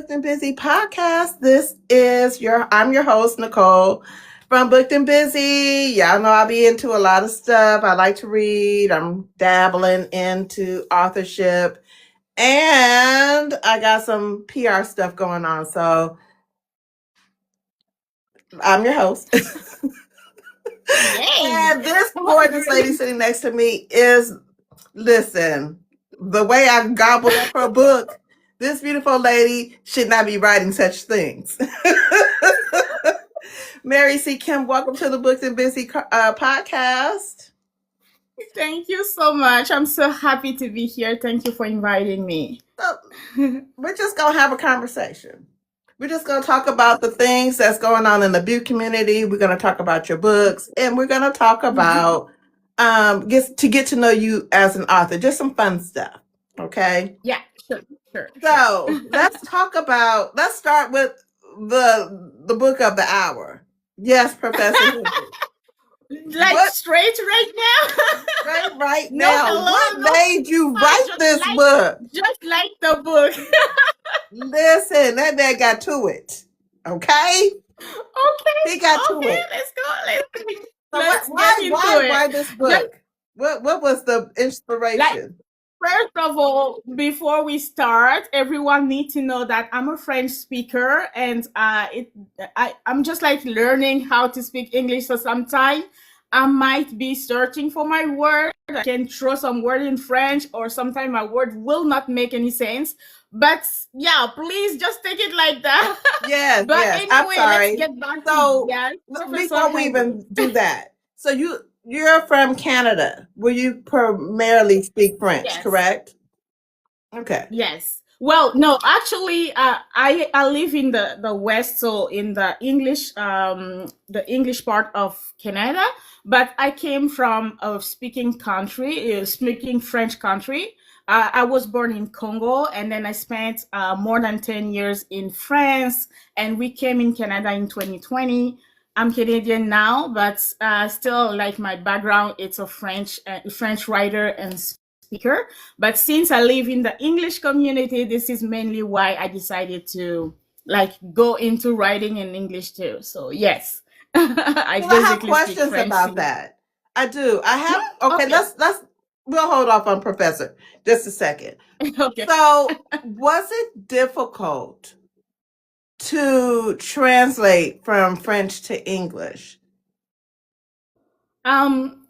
Booked and Busy podcast. I'm your host, Nicole from Booked and Busy. Y'all know I be into a lot of stuff. I like to read. I'm dabbling into authorship and I got some PR stuff going on. So I'm your host. Yay! And this gorgeous lady sitting next to me listen, the way I gobbled up her book, this beautiful lady should not be writing such things. Mary C. Kim, welcome to the Books and Busy podcast. Thank you so much. I'm so happy to be here. Thank you for inviting me. So, we're just going to have a conversation. We're just going to talk about the things that's going on in the Butte community. We're going to talk about your books, and we're going to talk about get to know you as an author. Just some fun stuff. Okay. Yeah, sure. So let's start with the book of the hour. Yes, Professor. Straight right now? Right No, now. hello, What no. made you write Just this book? Just like the book. Listen, that man got to it. Okay? Okay. He got to Okay, it. let's go. So Let's get into it. why this book? What was the inspiration? First of all, before we start, everyone needs to know that I'm a French speaker, and I'm just like learning how to speak English. So sometimes I might be searching for my word. I can throw some word in French, or sometimes my word will not make any sense. But yeah, please just take it like that. Yes, But yes. anyway, I'm sorry. let's get back So to before we even do that, so you're from Canada, where you primarily speak French, Yes. correct? Okay. Yes. Well, no, actually, I live in the west, so in the English part of Canada. But I came from a speaking French country. I was born in Congo, and then I spent more than 10 years in France, and we came in Canada in 2020. I'm Canadian now, but still, like my background, it's a French writer and speaker. But since I live in the English community, this is mainly why I decided to like go into writing in English too. So yes, I Well, I have basically speak questions French. about that. I do. I have. Okay, Okay. we'll hold off on Professor just a second. Okay. So, was it difficult to translate from French to English? Um,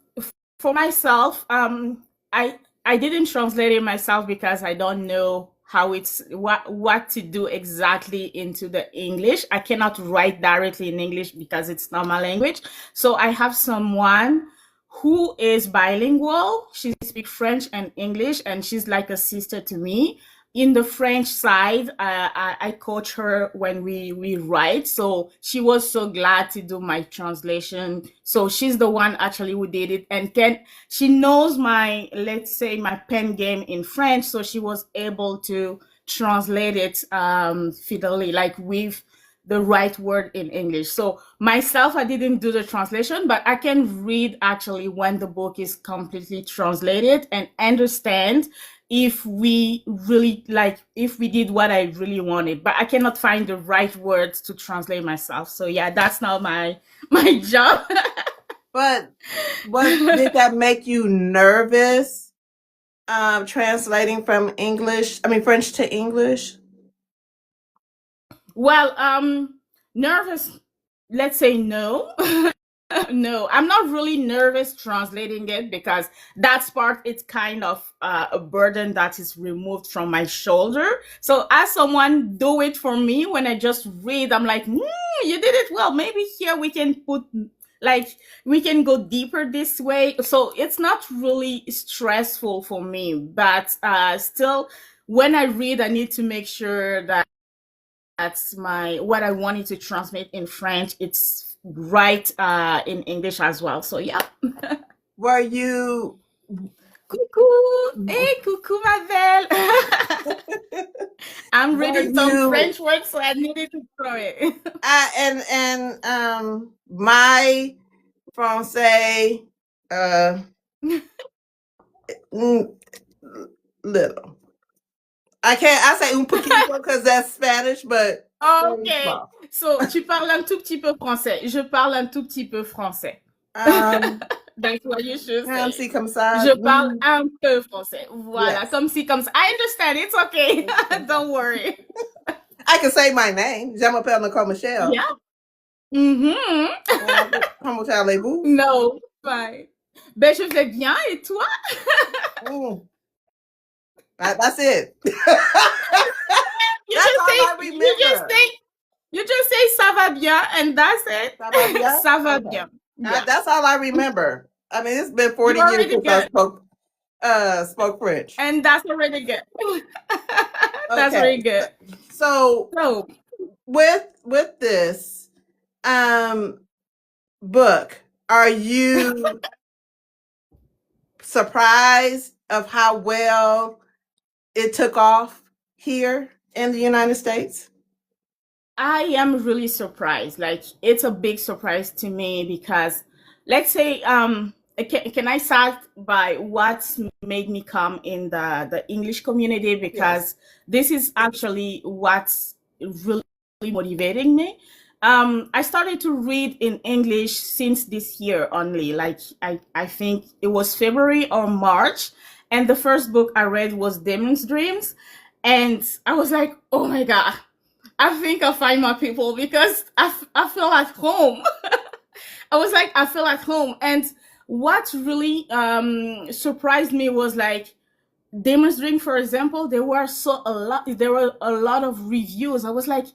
for myself, I didn't translate it myself because I don't know how it's what to do exactly into the English. I cannot write directly in English because it's not my language. So I have someone who is bilingual. She speaks French and English, and she's like a sister to me. In the French side, I coach her when we write. So she was so glad to do my translation. So she's the one actually who did it, and she knows my, let's say, my pen game in French. So she was able to translate it fidelity, like with the right word in English. So myself, I didn't do the translation, but I can read actually when the book is completely translated and understand if we really like if we did what I really wanted. But I cannot find the right words to translate myself. So yeah, that's not my job. But did that make you nervous? Translating from French to English? Well, nervous. Let's say no. No, I'm not really nervous translating it because that's part, it's kind of a burden that is removed from my shoulder. So as someone do it for me, when I just read, I'm like, you did it well. Maybe here we can put, like, we can go deeper this way. So it's not really stressful for me, but still, when I read, I need to make sure that that's what I wanted to transmit in French. It's right in English as well. So yeah. Were you Coucou, hey, coucou, ma belle. I'm reading some French words, so I needed to throw it. My français little. I can't. I say un poquito because that's Spanish, but very Ok. small. So, tu parles un tout petit peu français. Je parle un tout petit peu français. Um, That's what you should Comme say. si, comme ça. Je parle un peu français. Voilà. Yes. Comme si, comme ça. I understand. It's okay. Don't worry. I can say my name. Je m'appelle Nicole Michelle. Yeah. Mm-hmm. Comment allez-vous? No. Fine. Ben, je vais bien. Et toi? Mm. That's it. You That's just all say, I remember. you just say ça va bien, and that's it. Ça va bien? Ça va Okay. bien. Yeah. That's all I remember. I mean, it's been 40 You're years already since I good. spoke French. And that's already good. That's Okay. really good. So So, with this book, are you surprised of how well it took off here in the United States? I am really surprised. Like, it's a big surprise to me because, let's say, can I start by what made me come in the English community? Because this is actually what's really motivating me. I started to read in English since this year only. Like, I think it was February or March. And the first book I read was Demon's Dreams. And I was like, oh my God, I think I'll find my people because I feel at home. I was like, I feel at home. And what really surprised me was like Demon's Dream, for example, there were a lot of reviews. I was like,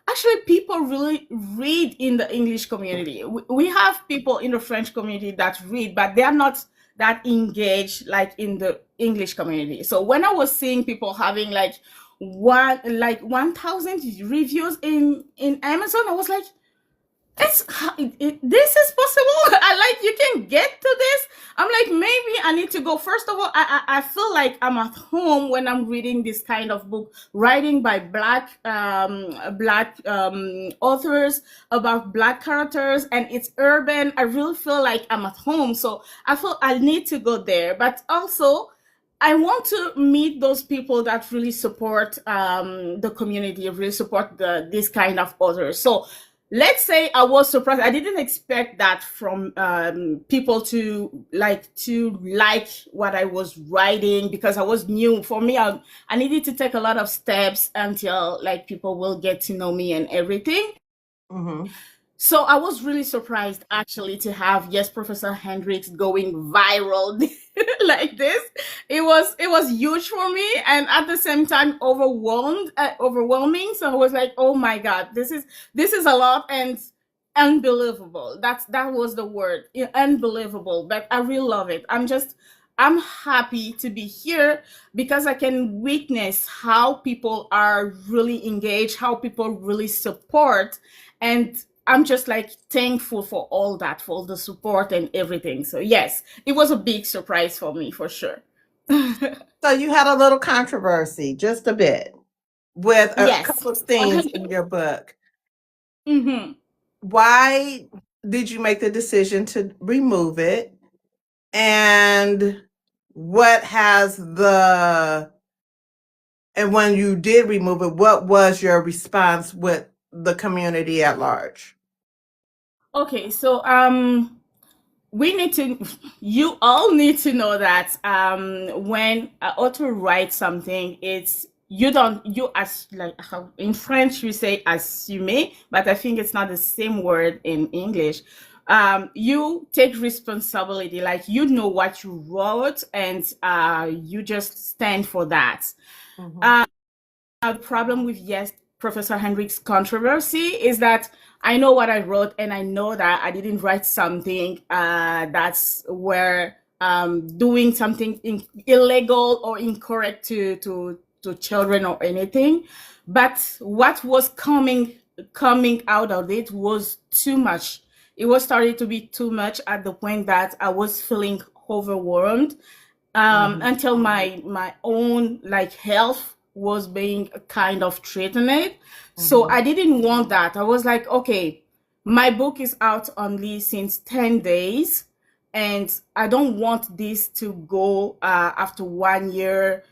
actually people really read in the English community. We have people in the French community that read, but they are not that engaged like in the English community. So when I was seeing people having like 1,000 reviews in Amazon, I was like, this is possible. I like you can get to this. I'm like, maybe I need to go. First of all, I feel like I'm at home when I'm reading this kind of book, writing by black authors about black characters, and it's urban. I really feel like I'm at home, so I feel I need to go there. But also, I want to meet those people that really support the community, really support this kind of authors. So let's say I was surprised. I didn't expect that from people to like what I was writing because I was new. For me, I needed to take a lot of steps until like people will get to know me and everything. Mm-hmm. So I was really surprised actually to have Yes, Professor Hendricks going viral like this. It was huge for me and at the same time overwhelming. So I was like, oh my God, this is a lot and unbelievable. That was the word, unbelievable. But I really love it. I'm happy to be here because I can witness how people are really engaged, how people really support, and I'm just like thankful for all that, for all the support and everything. So yes, it was a big surprise for me for sure. So you had a little controversy, just a bit, with a Yes. couple of things in your book. Mm-hmm. Why did you make the decision to remove it? And what has and when you did remove it, what was your response with the community at large? Okay, so you all need to know that when an author writes something, it's you as like how in French we say assumer, but I think it's not the same word in English. You take responsibility, like you know what you wrote, and you just stand for that. Mm-hmm. The problem with Yes, Professor Hendricks controversy is that I know what I wrote and I know that I didn't write something that's where doing something illegal or incorrect to children or anything. But what was coming out of it was too much. It was starting to be too much at the point that I was feeling overwhelmed until my own like health was being kind of threatened. So I didn't want that. I was like, okay, my book is out only since 10 days and I don't want this to go after 1 year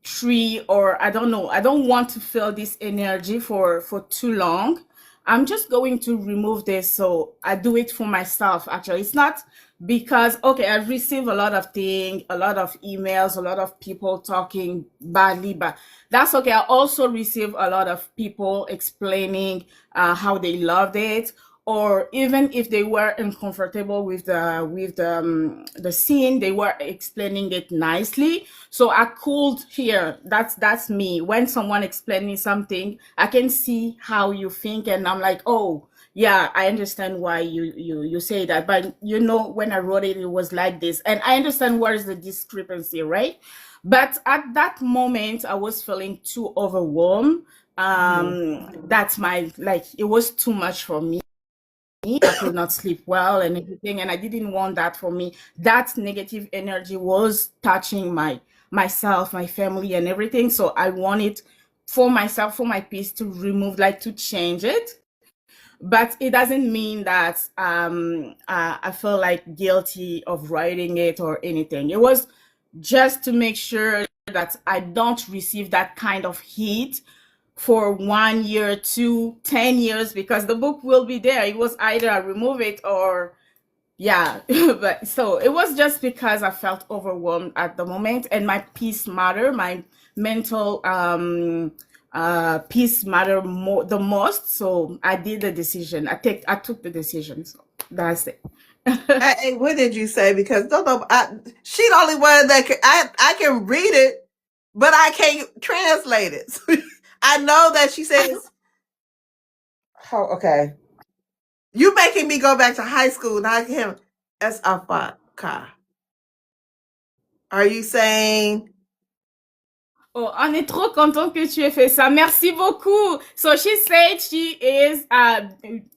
tree, or I don't know, I don't want to feel this energy for too long. I'm just going to remove this. So I do it for myself. Actually, it's not because, okay, I receive a lot of things, a lot of emails, a lot of people talking badly, but that's okay. I also receive a lot of people explaining how they loved it, or even if they were uncomfortable with the scene, they were explaining it nicely. So I could hear. That's me. When someone explains me something, I can see how you think, and I'm like, oh yeah, I understand why you say that. But when I wrote it, it was like this, and I understand where is the discrepancy, right? But at that moment, I was feeling too overwhelmed. That's my, like, it was too much for me. I could not sleep well and everything, and I didn't want that for me. That negative energy was touching myself, my family, and everything. So I wanted for myself, for my peace, to remove, like, to change it. But it doesn't mean that I feel like guilty of writing it or anything. It was just to make sure that I don't receive that kind of heat for 1 year, 10 years, because the book will be there. It was either I remove it or, yeah. But so it was just because I felt overwhelmed at the moment, and my peace matter, my mental peace matter the most. So I did the decision. I took the decision. So that's it. Hey, what did you say? Because don't know, she the only one that I can read it, but I can't translate it. So I know that she says, "Oh, okay." You making me go back to high school, not him. As a car. Are you saying? Oh, on est trop content que tu aies fait ça. Merci beaucoup. So she said she is,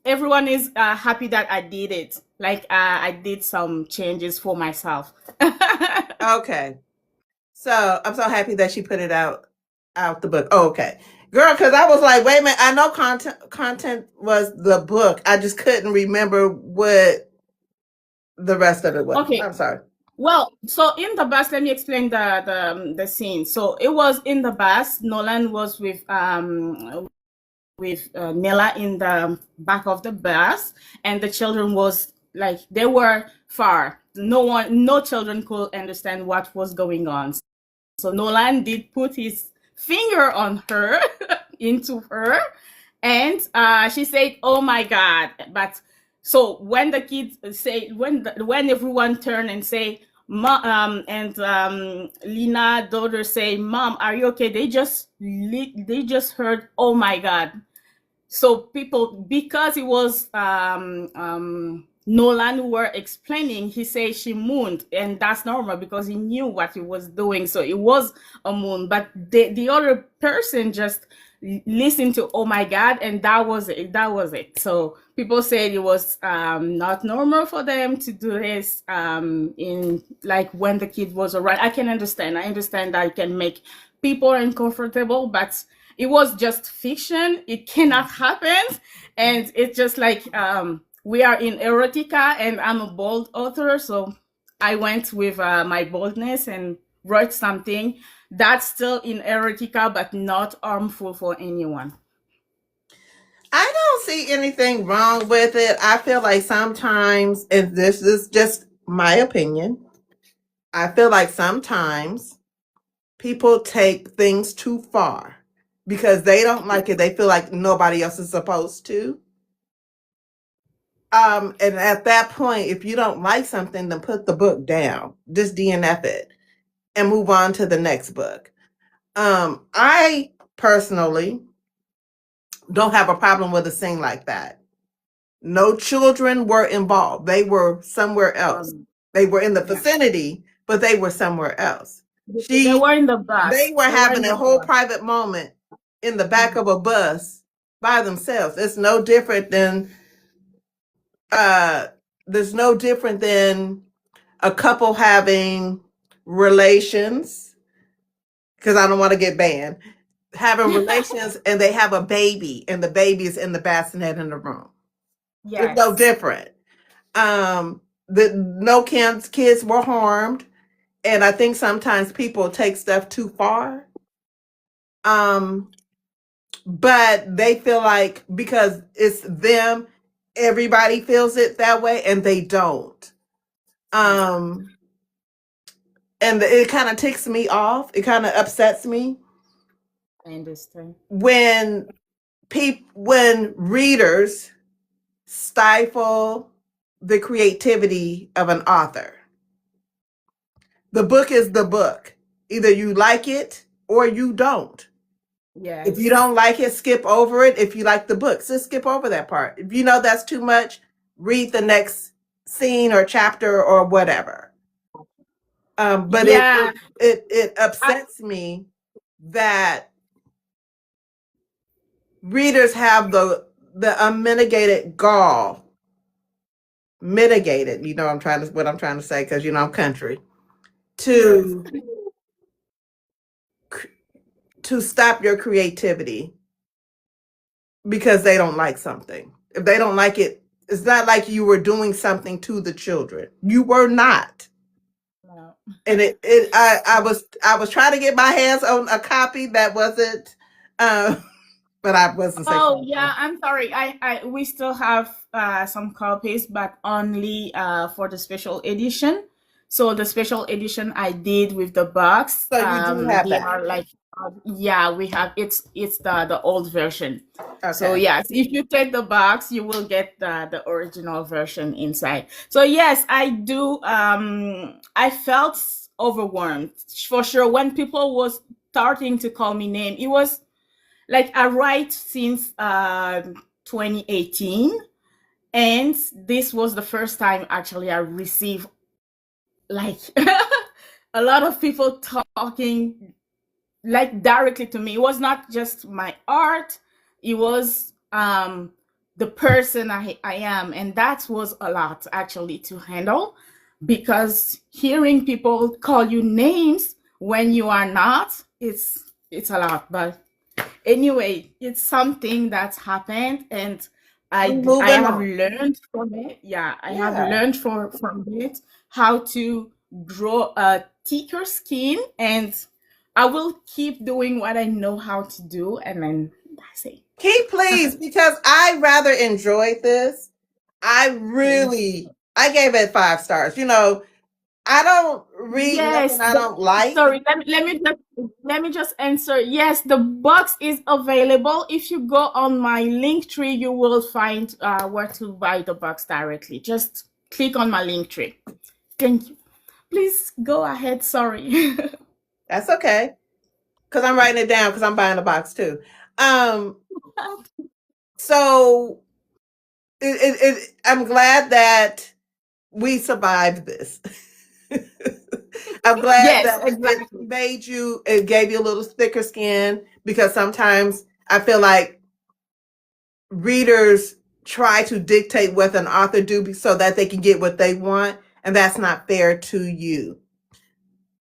everyone is happy that I did it. Like, I did some changes for myself. Okay. So I'm so happy that she put it out the book. Oh, okay. Girl, because I was like, wait a minute, I know content was the book. I just couldn't remember what the rest of it was. Okay. I'm sorry. Well, so in the bus, let me explain the scene. So it was in the bus. Nolan was with Nella in the back of the bus, and the children was like, they were far. No children could understand what was going on. So Nolan did put his finger on her, into her, and she said, "Oh my God!" But so when the kids say, when everyone turn and say, "Mom," and Lina daughter say, "Mom, are you okay?" They just heard, "Oh my God." So people, because it was Nolan who were explaining, he said she mooned, and that's normal because he knew what he was doing. So it was a moon, but the other person just listened to "Oh my God," and that was it. That was it. So people said it was not normal for them to do this in, like, when the kid was around. I can understand. I understand that it can make people uncomfortable, but it was just fiction. It cannot happen. And it's just like, we are in erotica, and I'm a bold author. So I went with my boldness and wrote something that's still in erotica, but not harmful for anyone. I don't see anything wrong with it. I feel like sometimes, and this is just my opinion, I feel like sometimes people take things too far because they don't like it. They feel like nobody else is supposed to. And at that point, if you don't like something, then put the book down. Just DNF it and move on to the next book. I personally don't have a problem with a scene like that. No children were involved. They were somewhere else. They were in the Yeah. vicinity, but they were somewhere else. They were in the bus. They were They were having in a the whole bus. private moment in the back of a bus by themselves. It's no different than there's no different than a couple having relations, because I don't want to get banned, having relations and they have a baby and the baby is in the bassinet in the room. It's no Yes. different. No kids were harmed, and I think sometimes people take stuff too far. Um, but they feel like because it's them, everybody feels it that way, and they don't. Um, and it kind of ticks me off. It kind of upsets me I understand. when when readers stifle the creativity of an author. The book is the book. Either you like it or you don't. If you Yes. don't like it, skip over it. If you like the book, just skip over that part. If you know that's too much, read the next scene or chapter or whatever. But Yeah. it I, upsets me that readers have the unmitigated gall, mitigated. You know, what I'm trying to say because I'm country yes. to to stop your creativity because they don't like something. If they don't like it, it's not like you were doing something to the children. You were not. No. And I was trying to get my hands on a copy that wasn't but I wasn't Oh yeah, successful. I'm sorry. We still have some copies, but only for the special edition. So the special edition I did with the box, So you do have they that. are like, yeah, we have it's the old version. So Okay. yes, if you take the box, you will get the original version inside. So yes, I do. I felt overwhelmed for sure when people was starting to call me name. It was like I write since 2018, and this was the first time actually I received like a lot of people talking like directly to me. It was not just my art, it was the person I am, and that was a lot actually to handle, because hearing people call you names when you are not, it's a lot. But anyway, it's something that's happened, and We I moving have on. learned from it. Yeah, I have Yeah. learned from it how to grow a thicker skin, and I will keep doing what I know how to do, and then that's it. Keep please because I rather enjoyed this. Thank I gave it 5 stars. I don't read nothing Yes, I don't like. sorry. Let me just answer. Yes, the box is available. If you go on my link tree, you will find where to buy the box directly. Just click on my link tree. Thank you. Please go ahead. Sorry. That's okay. Because I'm writing it down because I'm buying a box too. Um, so I'm glad that we survived this. I'm glad Yes, that exactly. it gave you a little thicker skin because sometimes I feel like readers try to dictate what an author do so that they can get what they want, and that's not fair to you.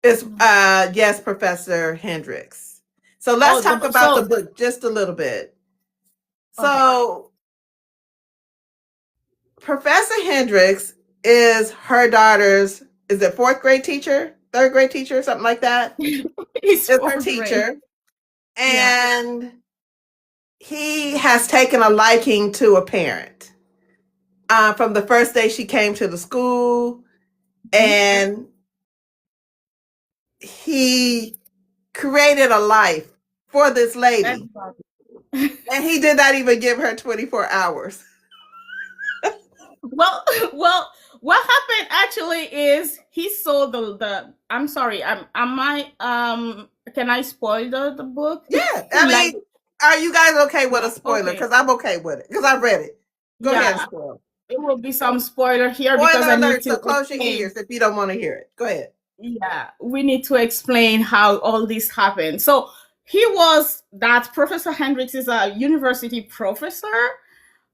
It's yes, Professor Hendricks. So let's Oh, talk about the so book just a little bit. okay. So Professor Hendricks is her daughter's, is it fourth grade teacher, third grade teacher, something like that? It's Is her fourth grade. teacher. Yeah. And he has taken a liking to a parent from the first day she came to the school. Mhm. And he created a life for this lady. Exactly. And he did not even give her 24 hours. Well, well, what happened actually is he saw the. I'm sorry. Am I Can I spoil the book? Yeah. I Like, mean, are you guys okay with a yeah, spoiler? okay, Because I'm okay with it. Because I read it. Go ahead and yeah. spoil. It will be some spoiler here because Spoiler I need alert. So to close your explain. ears if you don't want to hear it. Go ahead. Yeah, we need to explain how all this happened. So he was that Professor Hendricks is a university professor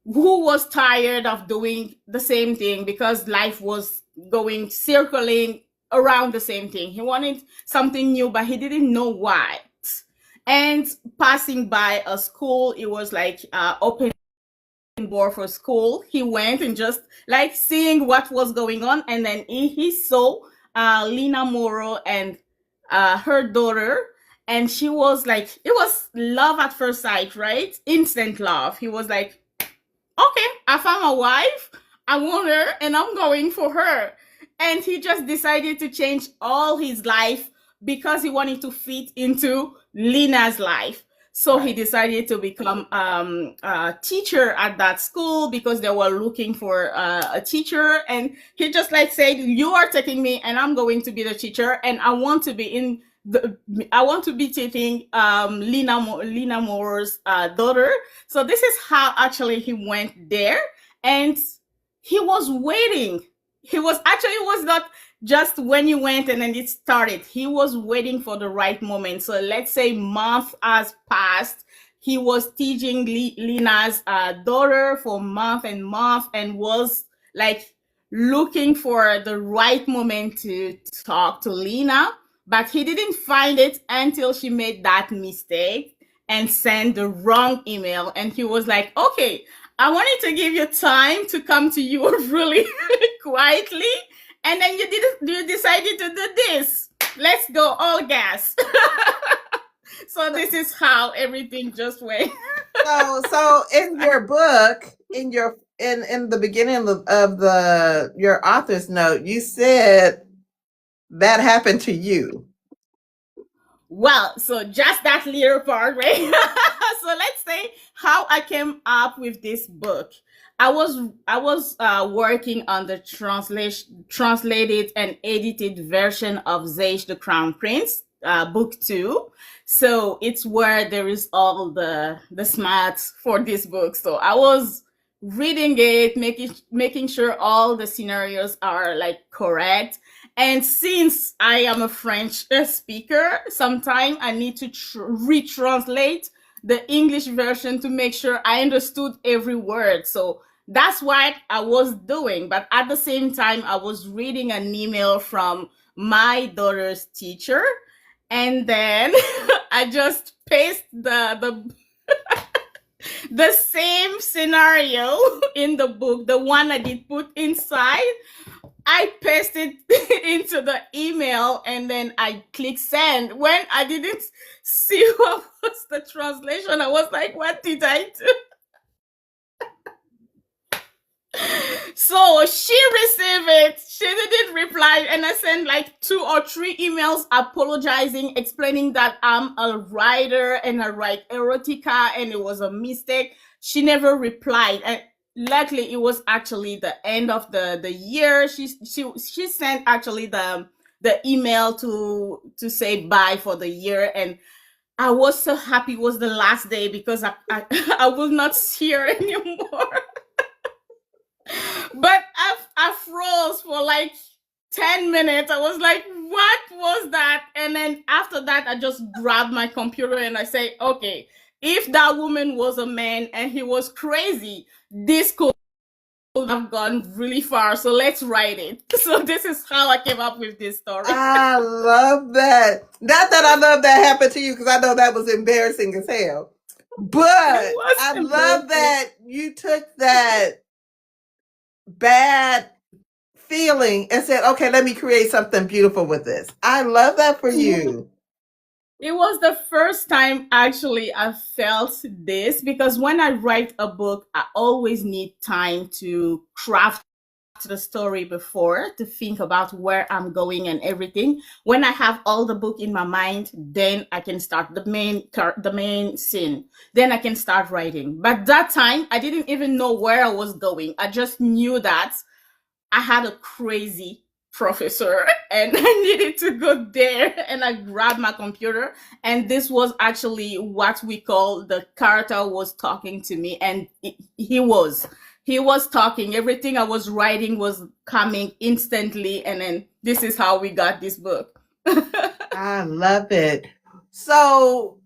who was tired of doing the same thing because life was going circling around the same thing. He wanted something new, but he didn't know why. And passing by a school, it was like open board for school. He went and just like seeing what was going on, and then he saw Lina Moro and her daughter, And she was like, it was love at first sight, right? Instant love. He was like, okay, I found a wife. I want her and I'm going for her. And he just decided to change all his life because he wanted to fit into Lena's life. So he decided to become a teacher at that school because they were looking for a teacher. And he just like said, "You are taking me, and I'm going to be the teacher, and I want to be in the. I want to be teaching Lena Moore's daughter." So this is how actually he went there, and he was waiting. He was actually, it was not just when you went and then it started. He was waiting for the right moment. So let's say month has passed. He was teaching Lena's daughter for month and month, and was like looking for the right moment to talk to Lena. But he didn't find it until she made that mistake and sent the wrong email. And he was like, okay, I wanted to give you time to come to Europe really quietly. And then you decided to do this. Let's go all gas. So this is how everything just went. So in your book, in the beginning of the your author's note, you said that happened to you. Well, so just that little part, right? So let's say how I came up with this book. I was working on the translated and edited version of Zeish the Crown Prince, book 2. So it's where there is all the smarts for this book. So I was reading it, making sure all the scenarios are like correct. And since I am a French speaker, sometimes I need to retranslate the English version to make sure I understood every word. So that's what I was doing. But at the same time, I was reading an email from my daughter's teacher. And then I just paste the same scenario in the book, the one I did put inside. I pasted into the email and then I click send. When I didn't see what was the translation, I was like, what did I do? So she received it. She didn't reply. And I sent like 2 or 3 emails apologizing, explaining that I'm a writer and I write erotica and it was a mistake. She never replied. And luckily it was actually the end of the year. She sent actually the email to say bye for the year. And I was so happy it was the last day because I will not see her anymore. But I froze for like 10 minutes. I was like, what was that? And then after that, I just grabbed my computer and I say, okay, if that woman was a man and he was crazy, this could have gone really far. So let's write it. So this is how I came up with this story. I love that. Not that I love that happened to you, because I know that was embarrassing as hell. But I love that you took that bad feeling and said, okay, let me create something beautiful with this. I love that for you. It was the first time actually I felt this, because when I write a book, I always need time to craft the story before, to think about where I'm going and everything. When I have all the book in my mind, then I can start the main scene. Then I can start writing. But that time I didn't even know where I was going. I just knew that I had a crazy professor and I needed to go there, and I grabbed my computer, and this was actually what we call the character was talking to me, and he was talking. Everything I was writing was coming instantly, and then this is how we got this book. I love it. So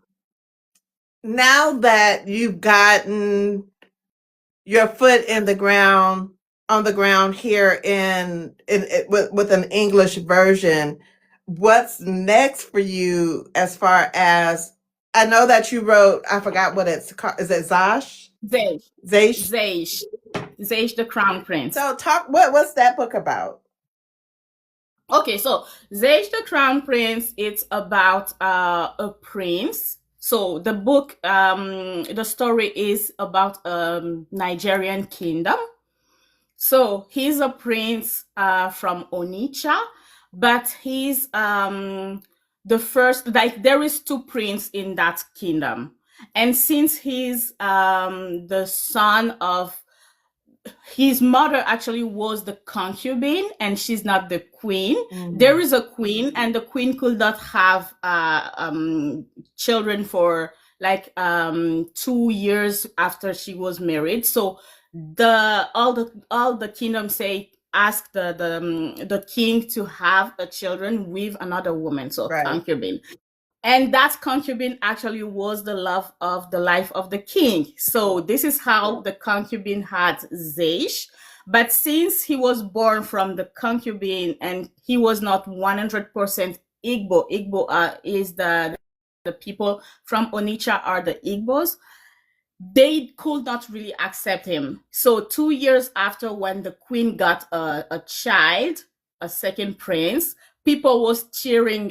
now that you've gotten your foot in the ground, on the ground here with an English version, what's next for you as far as, I know that you wrote, I forgot what it's called. Is it Zash? Zeish the Crown Prince. So what's that book about? Okay, so Zeish the Crown Prince, it's about a prince. So the book, the story is about Nigerian kingdom. So he's a prince from Onitsha, but he's the first, like there is two princes in that kingdom. And since he's the son of, his mother actually was the concubine and she's not the queen. There is a queen, and the queen could not have children for like 2 years after she was married. So all the kingdom say ask the king to have a children with another woman, so Right. concubine. And that concubine actually was the love of the life of the king. So this is how the concubine had Zeish. But since he was born from the concubine and he was not 100% Igbo, Igbo is the people from Onitsha are the Igbos, they could not really accept him. So 2 years after, when the queen got a child, a second prince, people was cheering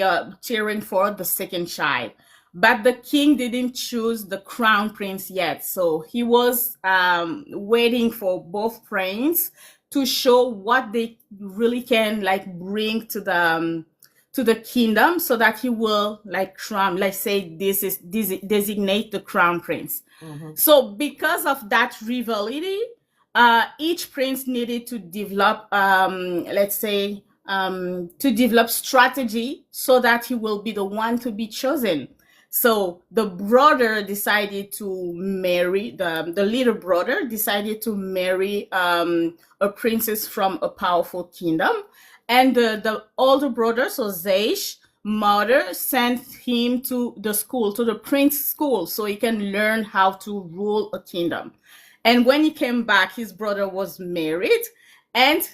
for the second child. But the king didn't choose the crown prince yet. So he was waiting for both princes to show what they really can like bring to the kingdom, so that he will like crown, let's say this is designate the crown prince. So because of that rivalry, each prince needed to develop, let's say, to develop strategy so that he will be the one to be chosen. So the brother decided to marry, the little brother decided to marry a princess from a powerful kingdom. And the older brother, so Zeish, mother sent him to the school, to the prince school, so he can learn how to rule a kingdom. And when he came back, his brother was married, and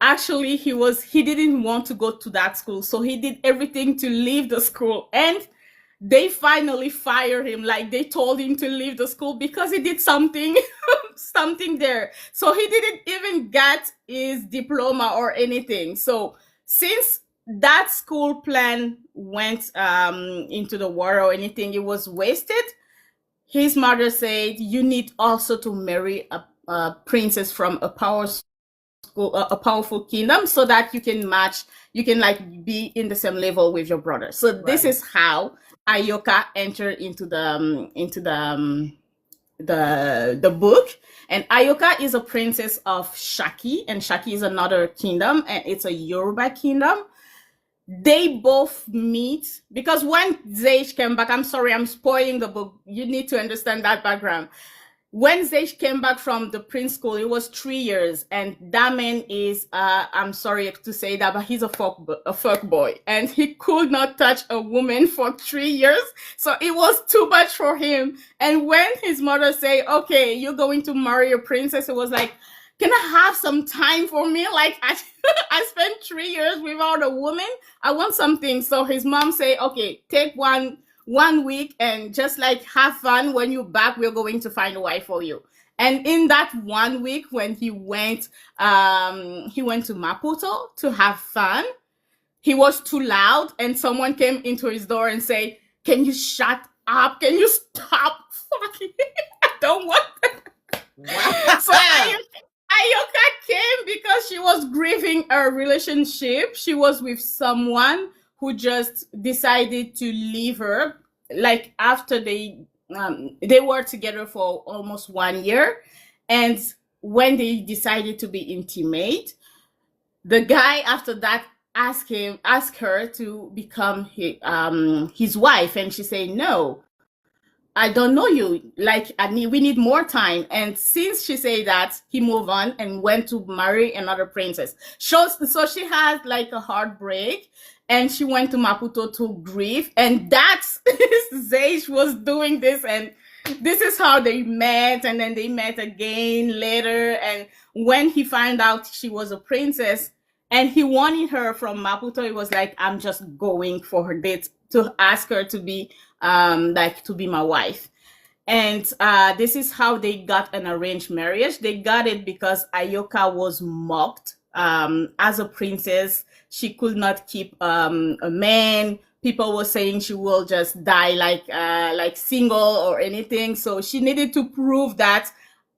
actually he didn't want to go to that school, so he did everything to leave the school. And they finally fired him, like they told him to leave the school because he did something something there. So he didn't even get his diploma or anything. So since that school plan went into the water or anything, it was wasted. His mother said, you need also to marry a princess from a powerful kingdom, so that you can match, you can like be in the same level with your brother. So this is how Ayoka entered into the book. And Ayoka is a princess of Shaki, and Shaki is another kingdom, and it's a Yoruba kingdom. They both meet because when Zeish came back, I'm sorry, I'm spoiling the book. You need to understand that background. When Zeish came back from the prince school, it was 3 years, and that man is, I'm sorry to say that, but he's a fuck boy, and he could not touch a woman for 3 years, so it was too much for him. And when his mother said, okay, you're going to marry a princess, it was like, can I have some time for me? Like, I spent 3 years without a woman. I want something. So his mom say, okay, take one week and just like have fun. When you're back, we're going to find a wife for you. And in that 1 week, when he went to Maputo to have fun, he was too loud, and someone came into his door and say, can you shut up? Can you stop fucking? I don't want that. Wow. So Ayoka came because she was grieving a relationship. She was with someone who just decided to leave her, like after they were together for almost 1 year. And when they decided to be intimate, the guy after that asked her to become his wife, and she said no, I don't know you. Like, we need more time. And since she said that, he moved on and went to marry another princess. So she had like a heartbreak, and she went to Maputo to grieve. And that's Zeish was doing this, and this is how they met. And then they met again later. And when he found out she was a princess and he wanted her from Maputo, it was like, I'm just going for her date to ask her to be like to be my wife. And this is how they got an arranged marriage. They got it because Ayoka was mocked as a princess. she could not keep a man. People were saying she will just die like single or anything. So she needed to prove that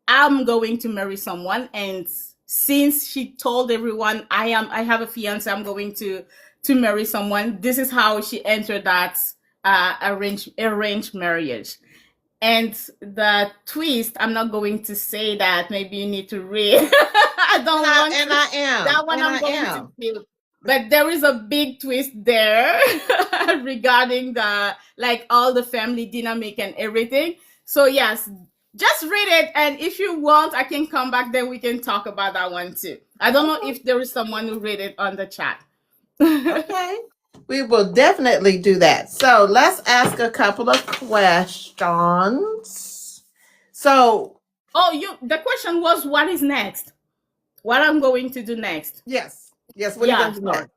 I'm going to marry someone. And since she told everyone I have a fiance, I'm going to marry someone, this is how she entered that arranged marriage. And the twist, I'm not going to say that. Maybe you need to read. I don't want And to. I am. That one And I'm I going to am. feel. But there is a big twist there regarding the like all the family dynamic and everything. So yes, just read it, and if you want, I can come back. Then we can talk about that one too. I don't know Okay. if there is someone who read it on the chat. Okay. We will definitely do that. So let's ask a couple of questions. So, The question was, what is next? What I'm going to do next? yes. Yes. What are you Yeah, going to do so next?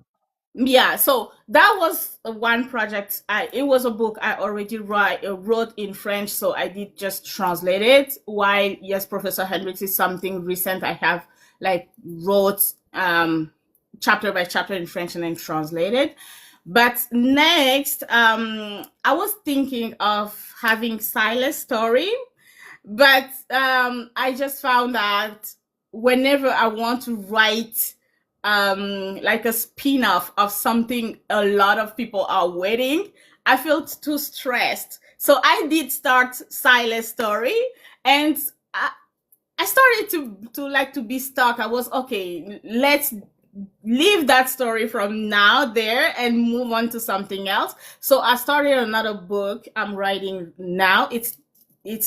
yeah, so that was one project. It was a book I already wrote in French, so I did just translate it. While yes, Professor Hendricks is something recent. I have like wrote chapter by chapter in French and then translated. But next, I was thinking of having Silas' story, but I just found that whenever I want to write like a spin-off of something a lot of people are waiting, I felt too stressed. So I did start Silas' story, and I started to be stuck. I was okay, let's leave that story from now there and move on to something else. So I started another book I'm writing now. It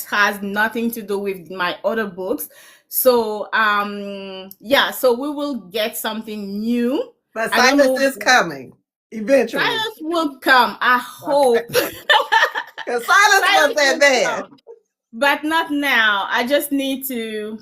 has nothing to do with my other books. So yeah, so we will get something new. But I don't Silas know. is coming eventually. Silas will come, I hope. Because Silas was that man. But not now. I just need to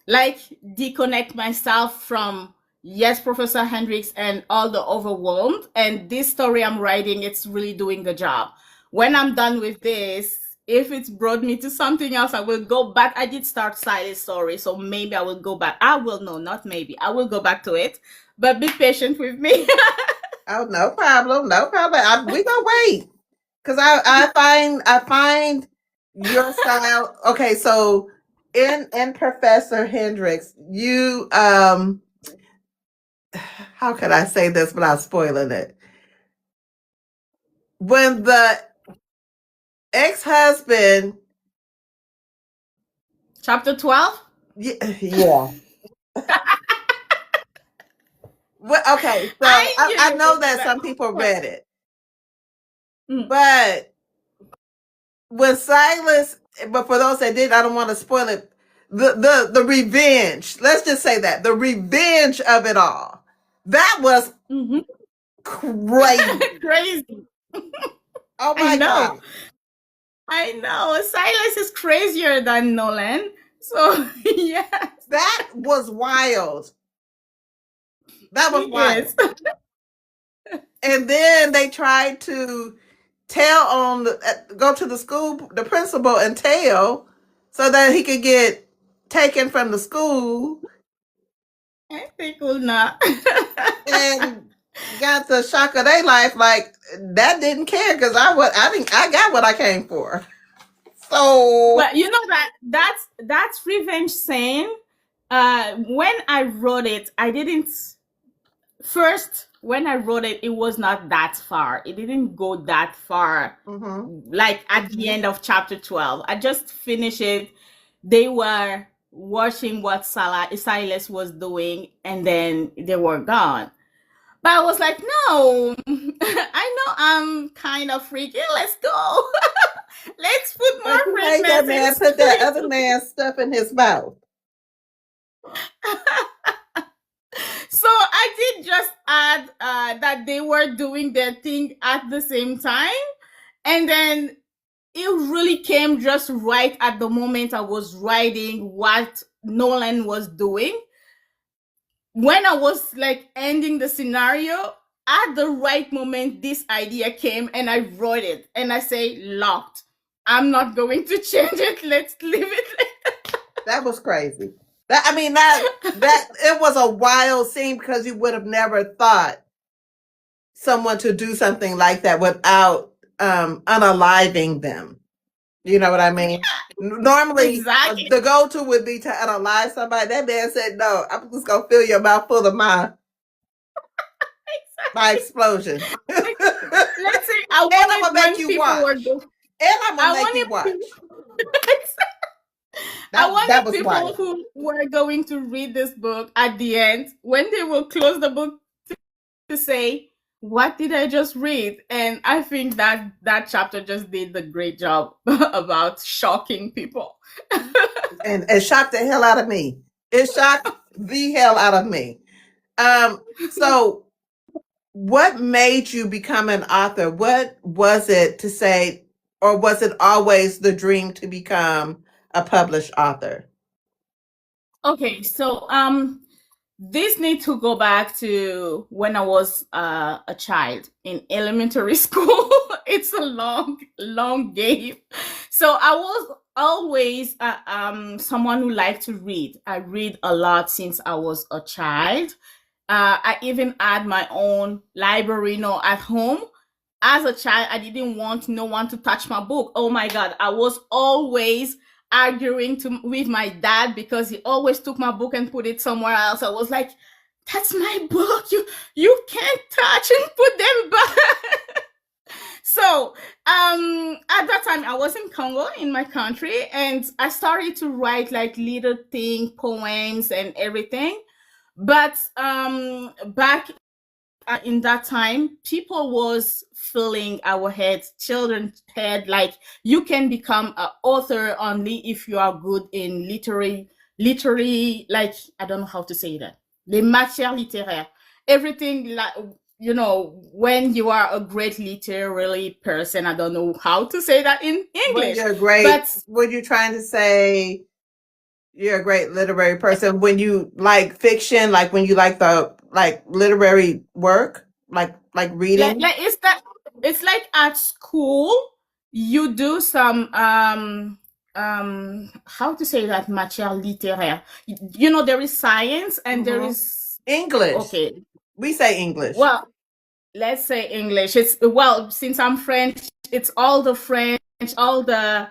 like disconnect myself from yes, Professor Hendricks and all the overwhelmed. And this story I'm writing, it's really doing the job. When I'm done with this, if it's brought me to something else, I will go back. I did start Silas' story, so maybe I will go back. I will know, not maybe. I will go back to it, but be patient with me. Oh, no problem. No problem. We gonna wait. Because I find your style. Okay, so in Professor Hendricks, you how can I say this without spoiling it? When the ex-husband, Chapter 12? yeah. Well, okay, so I know that some people read it, but when Silas, but for those that did, I don't want to spoil it. The revenge. Let's just say that the revenge of it all. That was crazy. Crazy. Oh my God. I know. Silas is crazier than Nolan. So, yes. That was wild. That was wild. Yes. And then they tried to go to the school, the principal, and tell so that he could get taken from the school. I think we'll not. And got the shock of their life. Like that didn't care because I got what I came for. So, But you know that's revenge saying. When I wrote it, I didn't first when I wrote it, it was not that far. It didn't go that far. Like at the end of chapter 12, I just finished it. They were watching what Silas was doing, and then they were gone. But I was like, no, I know I'm kind of freaky. Let's go. Let's put more you made that man put that other man's stuff in his mouth. So I did just add that they were doing their thing at the same time. And then it really came just right at the moment I was writing what Nolan was doing. When I was like ending the scenario, at the right moment, this idea came and I wrote it. And I say, locked. I'm not going to change it. Let's leave it. That was crazy. That it was a wild scene because you would have never thought someone to do something like that without unaliving them. You know what I mean? Normally, Exactly. the go-to would be to unalive somebody. That man said, "No, I'm just gonna fill your mouth full of my explosion, and Like, let's say I I'm gonna wanted make when you people were watch, go- and I'm gonna I make you wanted watch." I That wanted was people wild. who were going to read this book at the end, when they will close the book, to say, "What did I just read?" And I think that that chapter just did the great job about shocking people. And it shocked the hell out of me. It shocked the hell out of me. So what made you become an author? What was it to say, or was it always the dream to become a published author? Okay, so this need to go back to when I was a child in elementary school. It's a long, long game. So I was always someone who liked to read. I read a lot since I was a child. I even had my own library, at home. As a child, I didn't want no one to touch my book. Oh my God, I was always arguing with my dad because he always took my book and put it somewhere else. I was like, "That's my book. You can't touch and put them back." So at that time I was in Congo, in my country, and I started to write like little thing, poems and everything. But back in that time, people was filling our heads, children's head, like you can become an author only if you are good in literary, like I don't know how to say that, les matières littéraires, everything, like, when you are a great literary person. I don't know how to say that in When English, you're great, but when you're trying to say you're a great literary person, when you like fiction, like when you like the like literary work, like reading. it's like at school you do some how to say that, matière littéraire. There is science and there Hmm. is, English. okay, We say English. well, let's say English. It's, well, since I'm French, it's all the French, all the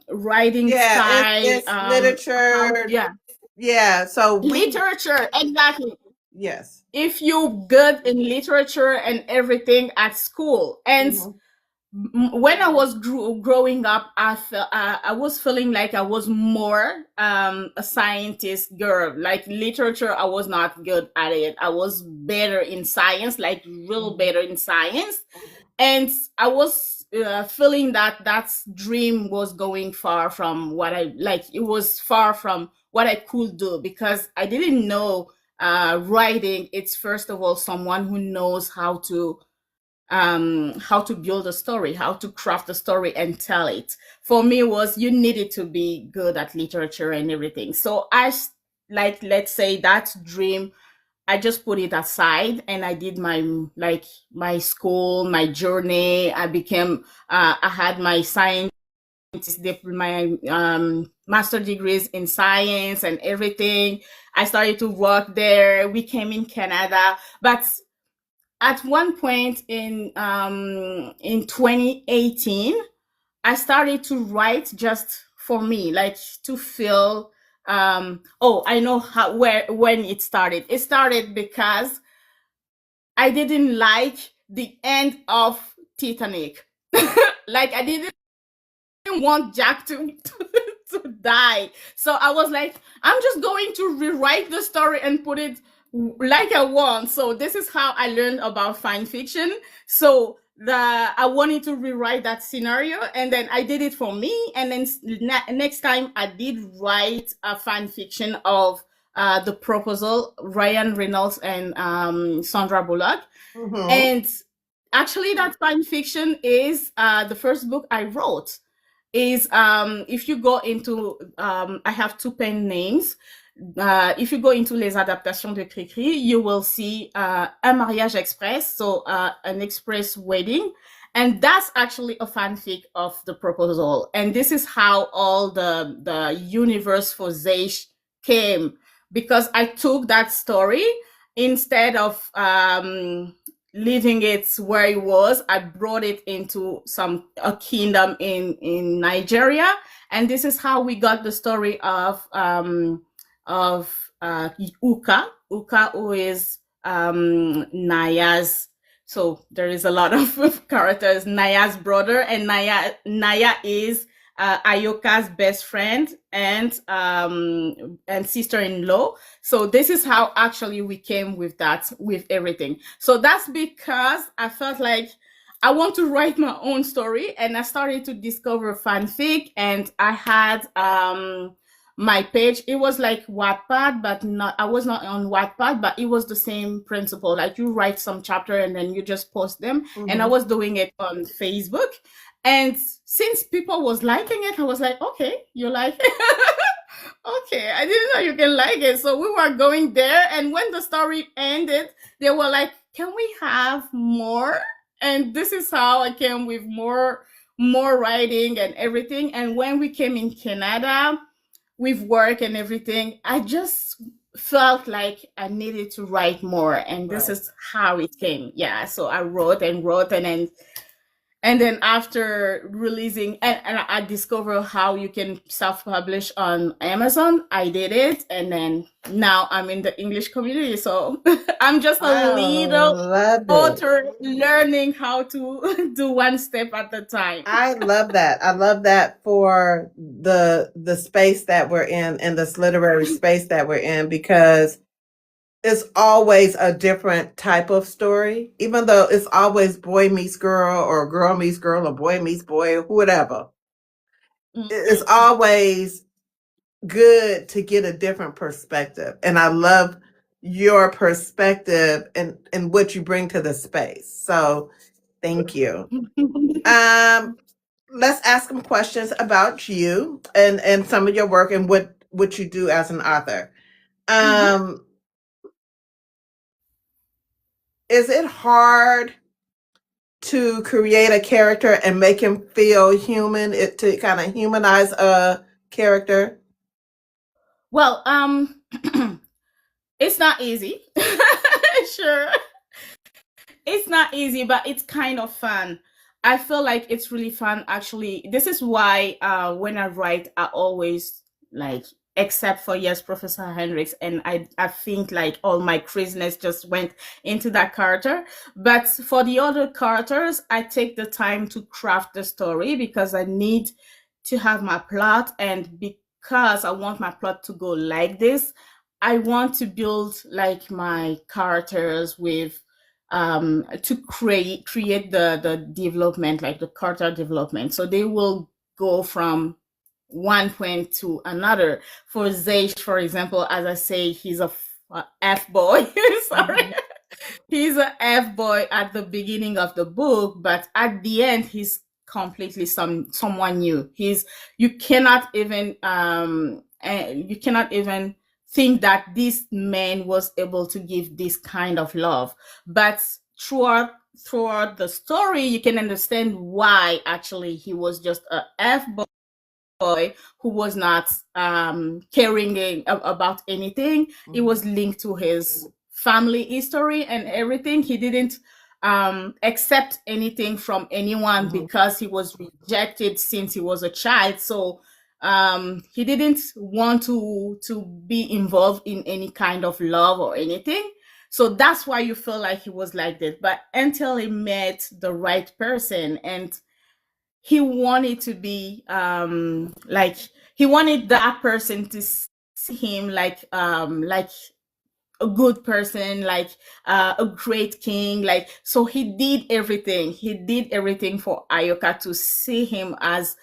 writing Yeah, style, it's how, literature. yeah, Yeah, so we literature, exactly. yes. If you good in literature and everything at school, and Hmm. when I was growing up, I was feeling like I was more a scientist girl. Like literature, I was not good at it. I was better in science, like real better in science. And I was feeling that that dream was going far from what I like. It was far from what I could do, because I didn't know writing. It's first of all someone who knows how to build a story, how to craft a story and tell it. For me, was you needed to be good at literature and everything. So like, let's say that dream, I just put it aside and I did my school, my journey. I had my science, my master degrees in science and everything. I started to work there. We came in Canada, but at one point in 2018, I started to write just for me, like to feel. Oh, I know how where when it started. It started because I didn't like the end of Titanic. Like I didn't want Jack to die. So I was like, I'm just going to rewrite the story and put it like I want. So this is how I learned about fan fiction. So I wanted to rewrite that scenario, and then I did it for me. And then next time I did write a fan fiction of The Proposal, Ryan Reynolds and Sandra Bullock. Hmm. And actually, that fan fiction is the first book I wrote. Is if you go into I have two pen names. If you go into les adaptations de Cricri, you will see Un mariage express, so an express wedding, and that's actually a fanfic of The Proposal. And this is how all the universe for Zeish came, because I took that story instead of leaving it where it was, I brought it into a kingdom in Nigeria, and this is how we got the story of Uka. Uka, who is Naya's. So there is a lot of characters. Naya's brother, and Naya is Ayoka's best friend and sister-in-law. So this is how actually we came with that, with everything. So that's because I felt like I want to write my own story, and I started to discover fanfic, and I had my page. It was like Wattpad, but not, I was not on Wattpad, but it was the same principle. Like you write some chapter and then you just post them. Mm-hmm. And I was doing it on Facebook. And since people was liking it, I was like, okay, you like it? Okay, I didn't know you can like it. So we were going there. And when the story ended, they were like, can we have more? And this is how I came with more writing and everything. And when we came in Canada, with work and everything, I just felt like I needed to write more, and this Right. is how it came. Yeah, so I wrote and wrote, and then after releasing, and I discovered how you can self-publish on Amazon. I did it, and then now I'm in the English community. So I'm just a I little love it. author learning how to do one step at a time. I love that. I love that for the space that we're in, and this literary space that we're in, because it's always a different type of story, even though it's always boy meets girl or girl meets girl or boy meets boy or whatever. It's Mhm. always good to get a different perspective. And I love your perspective and what you bring to the space. So thank you. Let's ask some questions about you and some of your work and what you do as an author. Mhm. Is it hard to create a character and make him feel human, to kind of humanize a character? Well, it's not easy. Sure. It's not easy, but it's kind of fun. I feel like it's really fun actually. This is why when I write, I always like, except for, yes, Professor Hendricks, and I think like all my craziness just went into that character. But for the other characters, I take the time to craft the story because I need to have my plot, and because I want my plot to go like this, I want to build like my characters with to create the development, like the character development, so they will go from one point to another. For Zeish, for example, as I say, he's a F boy. Sorry. Mhm. He's a F boy at the beginning of the book, but at the end, he's completely someone new. He's you cannot even you cannot even think that this man was able to give this kind of love. But throughout the story, you can understand why actually he was just a F boy who was not caring about anything. It Mhm. was linked to his family history and everything. He didn't accept anything from anyone Mhm. because he was rejected since he was a child. So he didn't want to be involved in any kind of love or anything. So that's why you feel like he was like that. But until he met the right person, and he wanted to be like, he wanted that person to see him like a good person, like a great king, like, so he did everything for Ayoka to see him as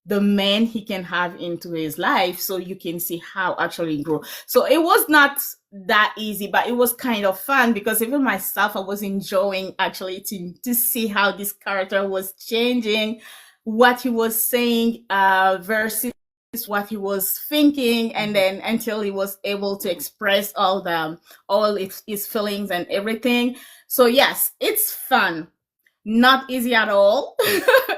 the man he can have into his life, so you can see how actually grow. So it was not that easy, but it was kind of fun because even myself, I was enjoying actually to see how this character was changing, what he was saying versus what he was thinking, and Mhm. then until he was able to express all his feelings and everything. So yes, it's fun, not easy at all.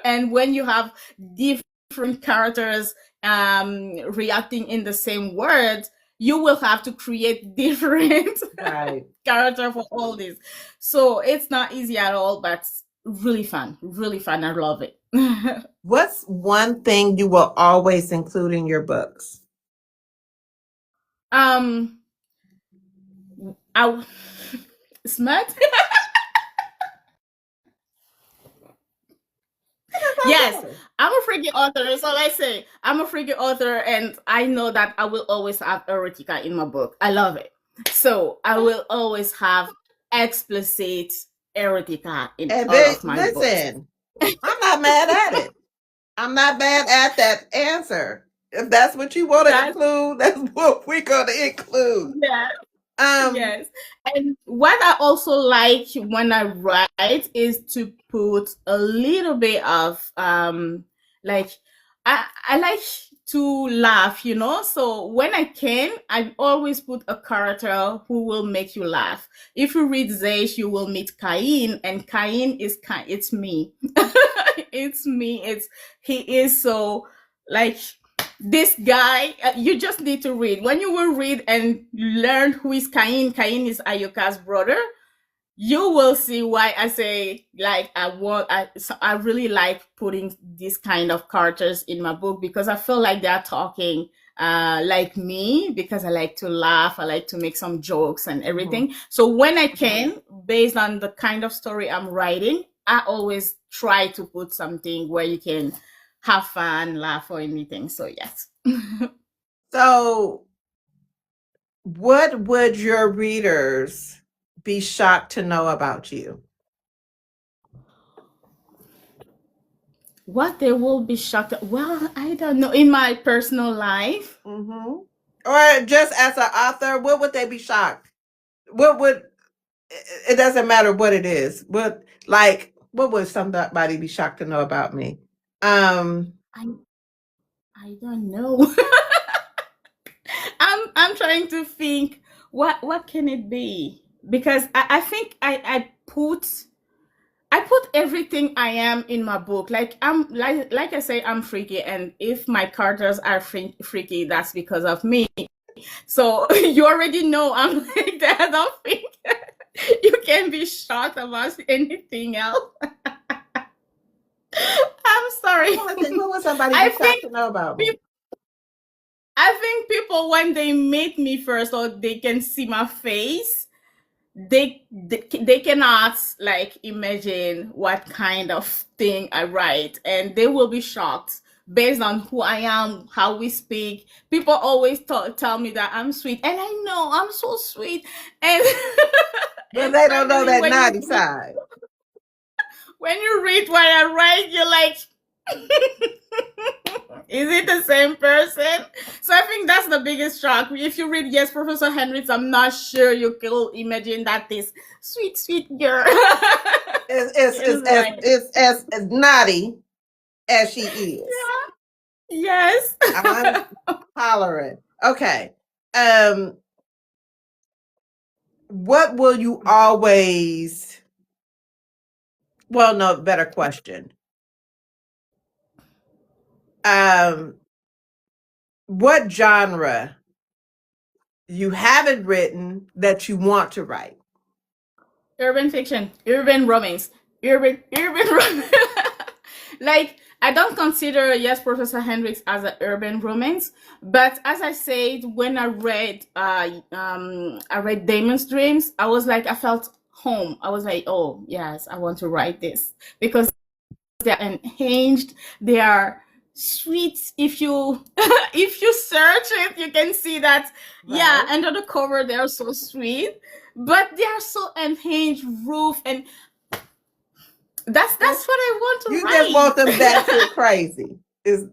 And when you have different characters reacting in the same word, you will have to create different Right. character for all this. So it's not easy at all, but really fun. Really fun. I love it. What's one thing you will always include in your books? um I smart. Yes, I'm a freaky author. That's all I say. I'm a freaky author, and I know that I will always have erotica in my book. I love it. So I will always have explicit erotica in And all they of my books. listen, I'm not mad at it. I'm not mad at that answer. If that's what you want to That's include, that's what we're going to include. yeah. Um, Yes. And what I also like when I write is to put a little bit of like I like to laugh, you know? So when I can, I always put a character who will make you laugh. If you read Zeish, you will meet Cain, and Cain is it's me. It's me. He is so like this guy, you just need to read. When you will read and learn who is Cain, Cain is Ayoka's brother, you will see why I say like I really like putting this kind of characters in my book, because I feel like they're talking like me, because I like to laugh, I like to make some jokes and everything. So when I can, based on the kind of story I'm writing, I always try to put something where you can have fun, laugh, or anything. So yes. so what would your readers be shocked to know about you? What they will be shocked at? Well, I don't know. In my personal life, Mm-hmm. Or just as an author, what would they be shocked? What would it doesn't matter what it is. What would somebody be shocked to know about me? I I don't know. I'm trying to think what can it be, because I think I put everything I am in my book. Like I'm like I say, I'm freaky, and if my characters are freaky, that's because of me. So you already know I'm like that. I don't think you can be shocked about anything else. I'm sorry. What would somebody I be shocked think to know about me? I think people, when they meet me first, or they can see my face, they cannot like imagine what kind of thing I write, and they will be shocked based on who I am, how we speak. People always tell me that I'm sweet, and I know I'm so sweet, and But and they don't know finally that naughty side. when you read what I write, you're like, is it the same person? So I think that's the biggest shock. If you read Yes, Professor Hendricks, I'm not sure you can imagine that this sweet, sweet girl It's as naughty as she is. Yes. I'm tolerant. Okay. What will you always? Well, no, better question. What genre you haven't written that you want to write? Urban fiction, urban romance, urban romance. Like, I don't consider Yes, Professor Hendricks as an urban romance, but as I said, when I read Damon's Dreams, I was like, I felt home. I was like, oh yes, I want to write this, because they're unhinged, they are sweet. If you if you search it, you can see that yeah, Right. under the cover they are so sweet, but they are so unhinged, roof, and that's what I want to You write. just want them batshit crazy.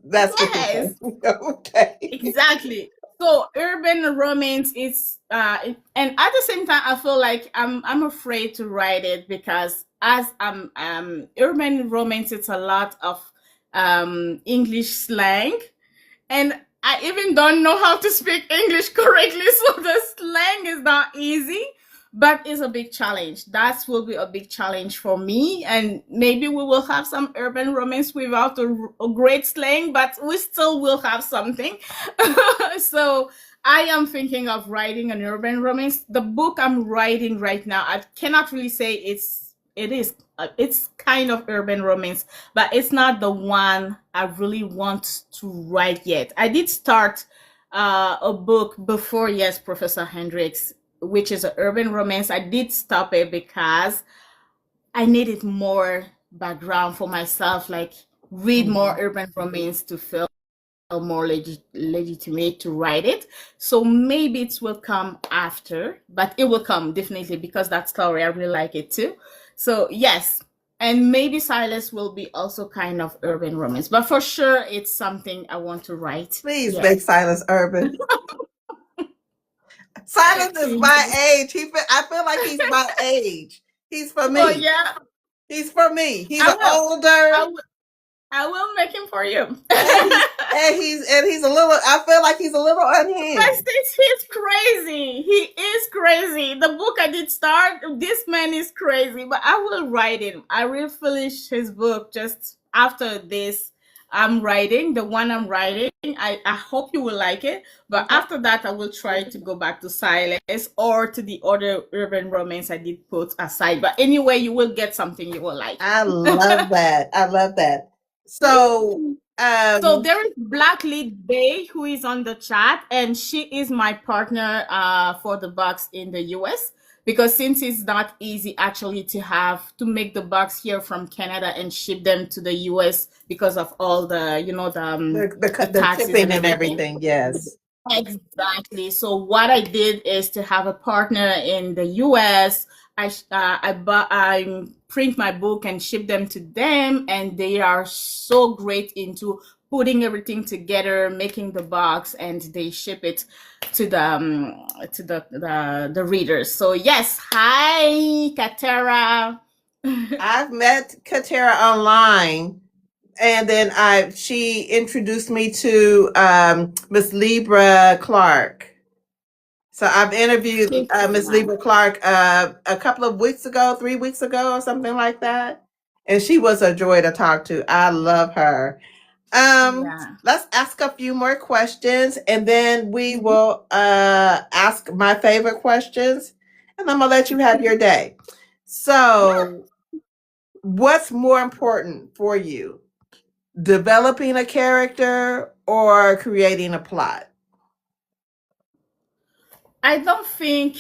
That's what you're Yes, saying? Okay. exactly. So urban romance is and at the same time I feel like I'm afraid to write it, because as urban romance, it's a lot of English slang, and I even don't know how to speak English correctly, so the slang is not easy, but it's a big challenge. That will be a big challenge for me, and maybe we will have some urban romance without a great slang, but we still will have something. So I am thinking of writing an urban romance. The book I'm writing right now, I cannot really say it's kind of urban romance, but it's not the one I really want to write yet. I did start a book before, yes, Professor Hendricks, which is an urban romance. I did stop it because I needed more background for myself, like read more Mhm. urban romance to feel more legitimate to write it. So maybe it will come after, but it will come definitely because that story, I really like it too. So yes, and maybe Silas will be also kind of urban romance, but for sure it's something I want to write. Please Yeah. make Silas urban. Silas is my age. I feel like he's my age. He's for Oh me. yeah, He's for me. He's I an will. I older, will. I will make him for you. and he's a little. I feel like he's a little unhinged. He's crazy. He is crazy. The book I did start, this man is crazy, but I will write him. I will finish his book just after this. I'm writing the one I'm writing. I hope you will like it. But Okay. after that, I will try to go back to Silas or to the other urban romance I did put aside. But anyway, you will get something you will like. I love that. I love that. So, So um, there is Black Lead Bay who is on the chat, and she is my partner for the box in the US. Because since it's not easy actually to make the box here from Canada and ship them to the US because of all the the the taxes shipping and and everything. everything. Yes. Exactly. So what I did is to have a partner in the US. I print my book and ship them to them, and they are so great into putting everything together, making the box, and they ship it to the readers. So yes, hi Katera. I've met Katera online, and then she introduced me to Miss Libra Clark. So I've interviewed She's so Miss nice. Libra Clark a couple of weeks ago, 3 weeks ago, or something like that, and she was a joy to talk to. I love her. Yeah. Let's ask a few more questions, and then we will ask my favorite questions, and I'm gonna let you have your day. So, what's more important for you, developing a character or creating a plot? I don't think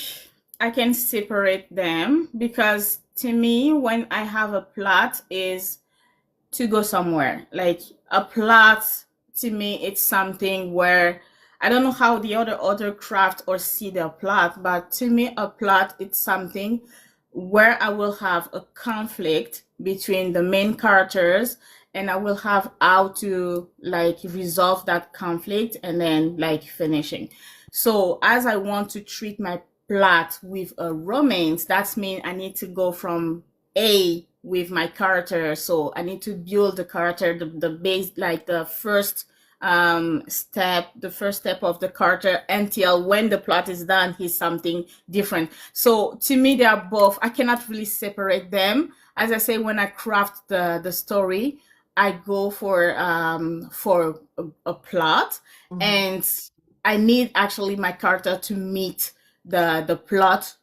I can separate them because to me, when I have a plot, is to go somewhere. Like a plot to me, it's something where I don't know how the other craft or see their plot, but to me, a plot it's something where I will have a conflict between the main characters and I will have how to like resolve that conflict and then like finishing. So as I want to treat my plot with a romance, that's mean I need to go from A with my character. So I need to build the character, the base, like the first step of the character until when the plot is done, he's something different. So to me, they are both. I cannot really separate them. As I say, when I craft the story, I go for a plot, Mhm. and I need actually my character to meet the plot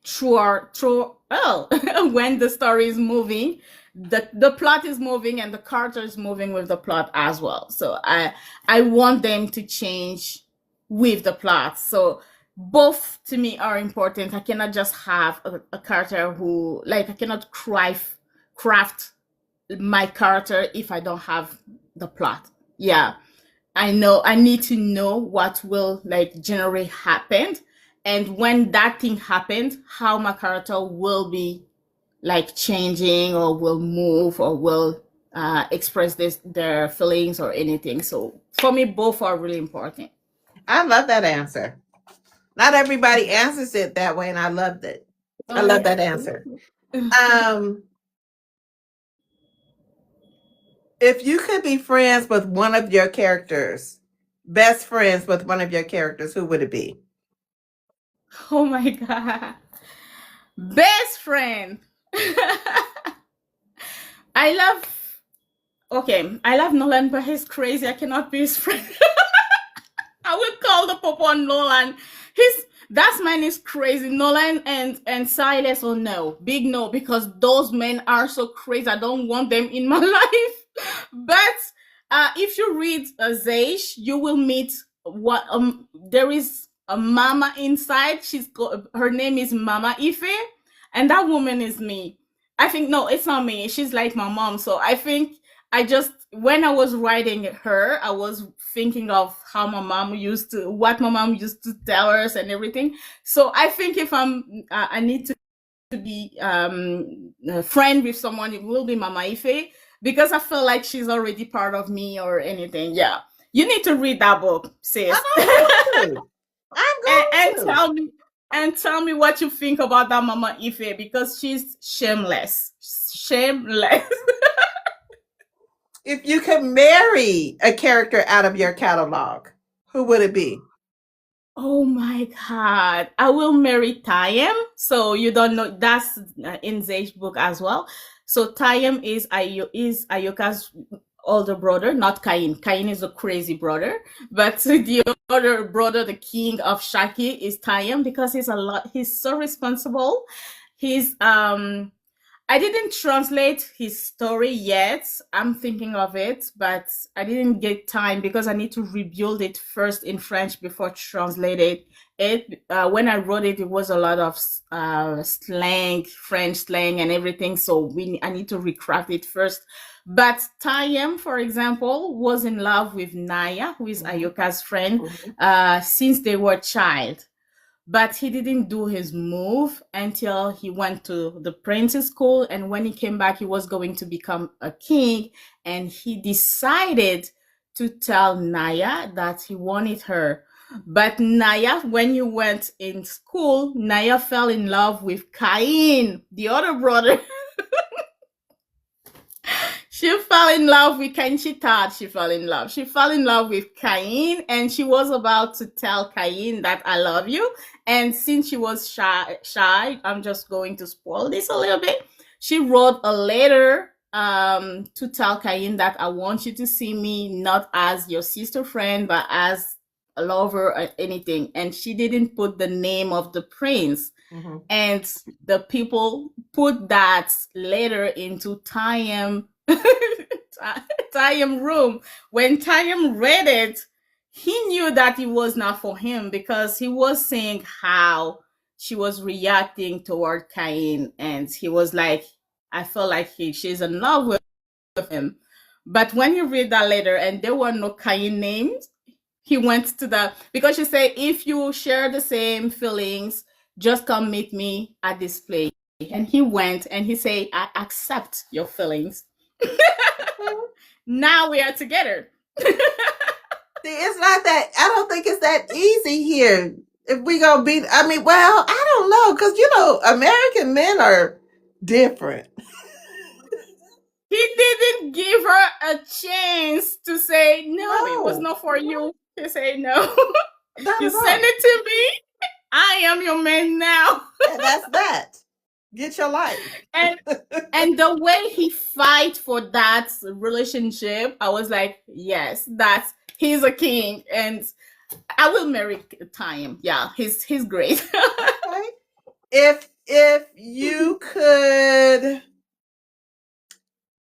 through well when the story is moving, the plot is moving and the character is moving with the plot as well. So I want them to change with the plot. So both to me are important. I cannot just have a character who like I cannot craft my character if I don't have the plot. Yeah, I know I need to know what will like generally happen, and when that thing happened, how my character will be like changing or will move or will express their feelings or anything. So for me, both are really important. I love that answer. Not everybody answers it that way, and I loved it. I love Oh, that answer. Um, if you could be friends with one of your characters, best friends with one of your characters, who would it be? oh my god, best friend. I love. Okay, I love Nolan, but he's crazy. I cannot be his friend. I will call the popo on Nolan. That man is crazy. Nolan and Silas, oh no, big no, because those men are so crazy. I don't want them in my life. But if you read Zeish, you will meet what there is a mama inside. Her name is Mama Ife, and that woman is me. I think no, it's not me. She's like my mom. So I think when I was writing her, I was thinking of how what my mom used to tell us and everything. So I think if I need to be a friend with someone, it will be Mama Ife, because I feel like she's already part of me or anything. Yeah, you need to read that book, sis. I'm going to. And tell me what you think about that Mama Ife, because she's shameless. Shameless. If you could marry a character out of your catalog, who would it be? Oh my God. I will marry Tayem. So you don't know, that's in Zei's book as well. So Tayem is Ayoka's older brother, not Cain. Cain is a crazy brother, but the other brother, the king of Shaki, is Tayem, because he's so responsible. He's I didn't translate his story yet. I'm thinking of it, but I didn't get time because I need to rebuild it first in French before translate it. When I wrote it, it was a lot of slang, French slang, and everything. So I need to recraft it first. But Tayem, for example, was in love with Naya, who is Ayoka's friend, since they were a child. But he didn't do his move until he went to the princess school. And when he came back, he was going to become a king. And he decided to tell Naya that he wanted her. But Naya, when he went in school, Naya fell in love with Cain, the other brother. She fell in love with Cain. She thought she fell in love. She fell in love with Cain, and she was about to tell Cain that I love you. And since she was shy, I'm just going to spoil this a little bit. She wrote a letter to tell Cain that I want you to see me not as your sister friend, but as a lover or anything. And she didn't put the name of the prince. Mm-hmm. And the people put that letter into Tayem room. When Tayem read it, he knew that it was not for him, because he was seeing how she was reacting toward Cain, and he was like, I feel like she's in love with him. But when you read that letter and there were no Cain names, he went to because she said, if you share the same feelings, just come meet me at this place. And he went and he said, I accept your feelings. Now we are together. See, it's not that, I don't think it's that easy here. If we gonna be, I mean, well, I don't know, because, American men are different. He didn't give her a chance to say, no, it was not for you. He said, no. You send it to me. I am your man now. And that's that. Get your life. And the way he fight for that relationship, I was like, yes, he's a king, and I will marry Tayem. Yeah, he's great. Okay. If you could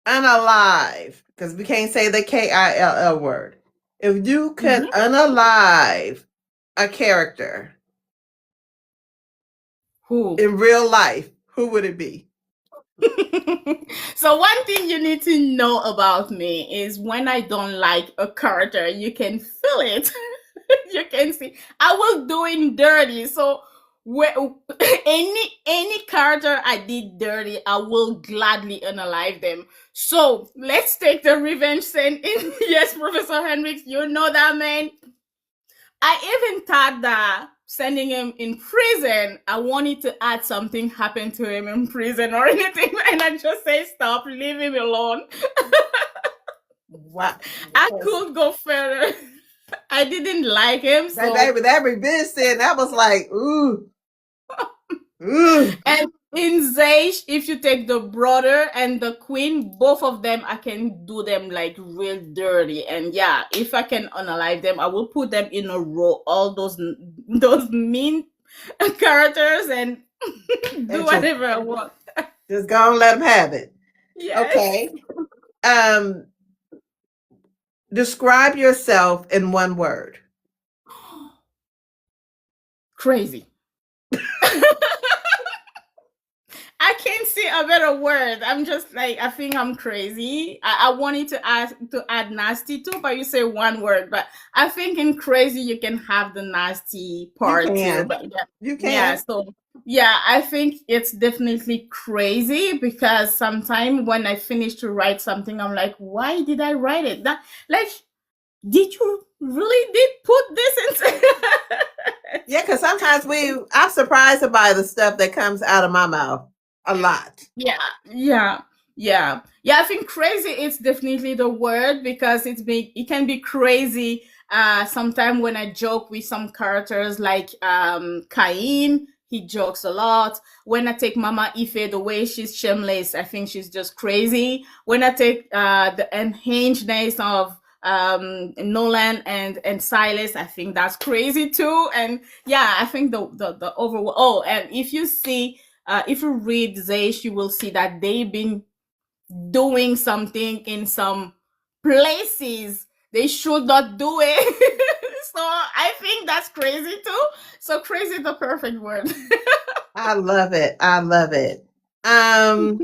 unalive, because we can't say the KILL word. If you could unalive a character, who in real life, who would it be? So one thing you need to know about me is when I don't like a character, you can feel it. You can see I will do him dirty. So any character I did dirty, I will gladly unalive them. So let's take the revenge scene in yes, Professor Hendricks, you know that man. I even thought that sending him in prison, I wanted to add something happened to him in prison or anything, and I just say stop, leave him alone. Wow. I could go further. I didn't like him. So that revenge scene, that was like, ooh. Ooh. And in Zeish, if you take the brother and the queen, both of them, I can do them like real dirty. And yeah, if I can unalive them, I will put them in a row, all those mean characters, and do And just whatever I want. go and let them have it. Yes. Okay. Um, describe yourself in one word. Crazy. I can't say a better word. I'm just like, I think I'm crazy. I wanted to add nasty too, but you say one word. But I think in crazy you can have the nasty You part too. can. But yeah, You yeah. can. So yeah, I think it's definitely crazy because sometimes when I finish to write something, I'm like, why did I write it? That like, did you really did put this into? Yeah, because sometimes I'm surprised by the stuff that comes out of my mouth. A lot. Yeah, yeah, yeah. I think crazy is definitely the word because it can be crazy. Sometimes when I joke with some characters like Cain, he jokes a lot. When I take Mama Ife, the way she's shameless, I think she's just crazy. When I take the unhingedness of Nolan and Silas, I think that's crazy too. And yeah, I think the overall. Oh, and if you read Zeish, you will see that they've been doing something in some places they should not do it. So I think that's crazy too. So crazy is the perfect word. I love it. I love it. Um,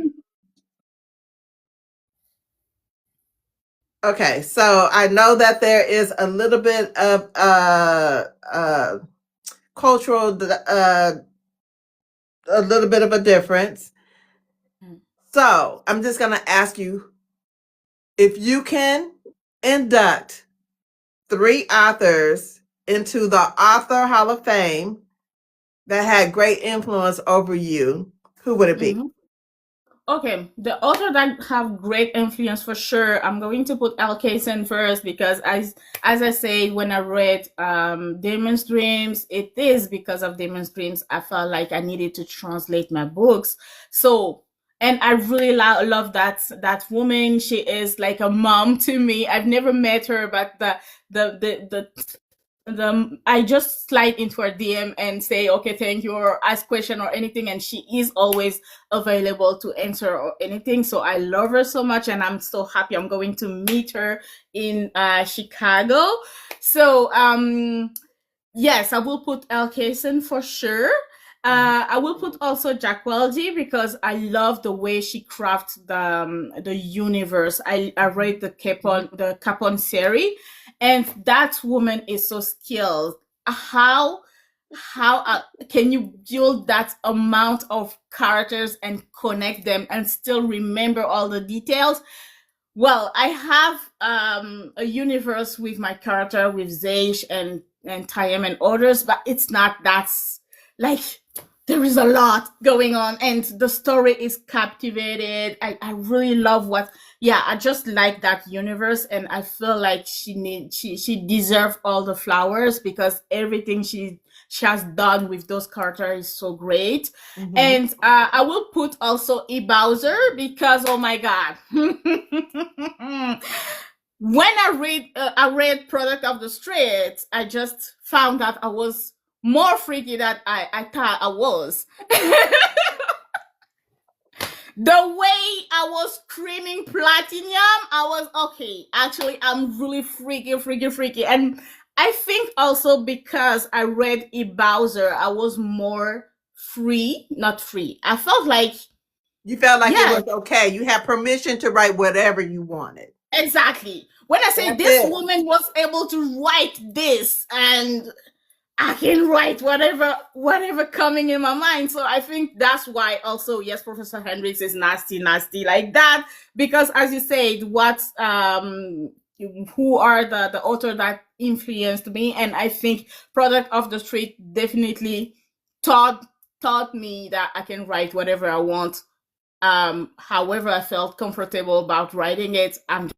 okay, so I know that there is a little bit of cultural a little bit of a difference. So I'm just gonna ask you if you can induct 3 authors into the Author Hall of Fame that had great influence over you, who would it be? Mhm. Okay, the author that have great influence for sure. I'm going to put L. Kaysen first because as I say, when I read Damon's Dreams, it is because of Damon's Dreams I felt like I needed to translate my books. So and I really love that woman. She is like a mom to me. I've never met her, but I just slide into her DM and say, okay, thank you, or ask question or anything, and she is always available to answer or anything. So I love her so much, and I'm so happy I'm going to meet her in Chicago. So yes, I will put Al Kaysen for sure. I will put also Jack Weldy because I love the way she crafts the universe. I read the Capon series, and that woman is so skilled. How can you build that amount of characters and connect them and still remember all the details? Well, I have a universe with my character with Zeish and Tayem and others, but it's not that's like there is a lot going on and the story is captivated. I really love what yeah, I just like that universe and I feel like she deserves all the flowers because everything she has done with those characters is so great. Mm-hmm. And I will put also E. Bowser because oh my god. When I read Product of the Streets, I just found that I was more freaky than I thought I was. The way I was screaming platinum, I was okay. Actually, I'm really freaky, freaky, freaky. And I think also because I read E. Bowser, I was more free, not free. I felt like, You felt like it yeah, was okay. You had permission to write whatever you wanted. exactly. When I say That's this it. woman was able to write this and I can write whatever coming in my mind. So I think that's why also yes, Professor Hendricks is nasty, nasty like that. Because as you said, who are the author that influenced me? And I think Product of the Street definitely taught taught me that I can write whatever I want. However I felt comfortable about writing it, I'm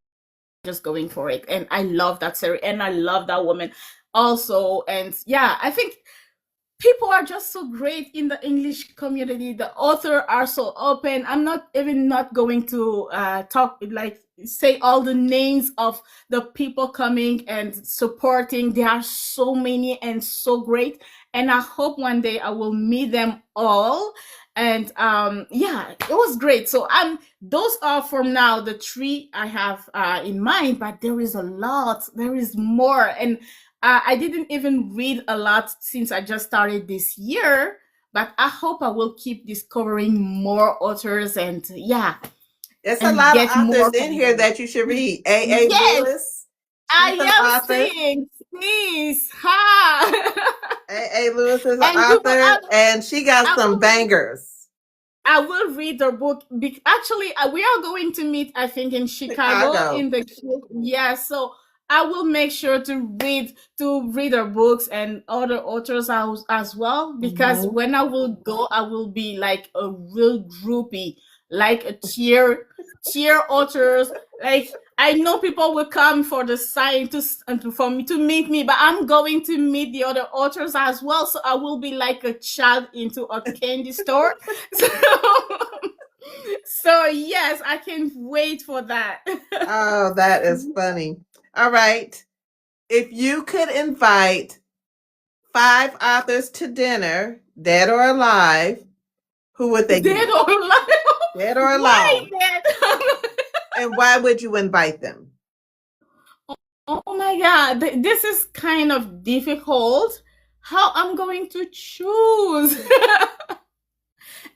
just going for it. And I love that series and I love that woman also. And yeah, I think people are just so great in the English community. The author are so open. I'm not going to talk like say all the names of the people coming and supporting. There are so many and so great, and I hope one day I will meet them all. And yeah, it was great. So those are for now the three I have in mind, but there is a lot. There is more, and I didn't even read a lot since I just started this year, but I hope I will keep discovering more authors and yeah, There's a and lot of get authors more in from here them. that you should read. A. Yes, Lewis, I she's an am author. seeing. Please, ha. A. Lewis is an And you will, author, and she got I some will read. bangers. I will read the book. Actually, we are going to meet, I think, in Chicago Chicago. in the yeah. So I will make sure to read her books and other authors as well. Because Mhm. when I will go, I will be like a real groupie, like a cheer authors. Like I know people will come for the sign for me to meet me, but I'm going to meet the other authors as well. So I will be like a child into a candy store. So, so yes, I can't wait for that. Oh, that is funny. All right. If you could invite 5 authors to dinner, dead or alive, who would they be? Dead or alive? Dead or Why alive? dead? And why would you invite them? Oh my god, this is kind of difficult. How I'm going to choose?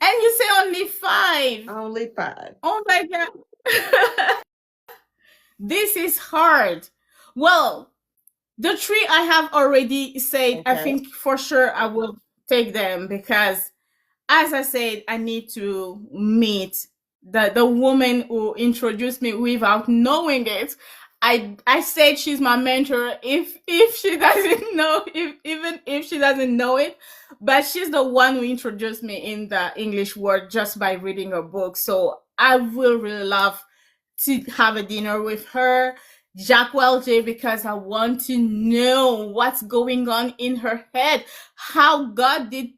And you say only 5. Only 5. Oh my god. This is hard. Well, the 3 I have already said, I Okay. think for sure I will take them because as I said, I need to meet the woman who introduced me without knowing it. I said she's my mentor if she doesn't know, if even if she doesn't know it, but she's the one who introduced me in the English word just by reading her book. So I will really love to have a dinner with her. Jacquel J, because I want to know what's going on in her head, how God did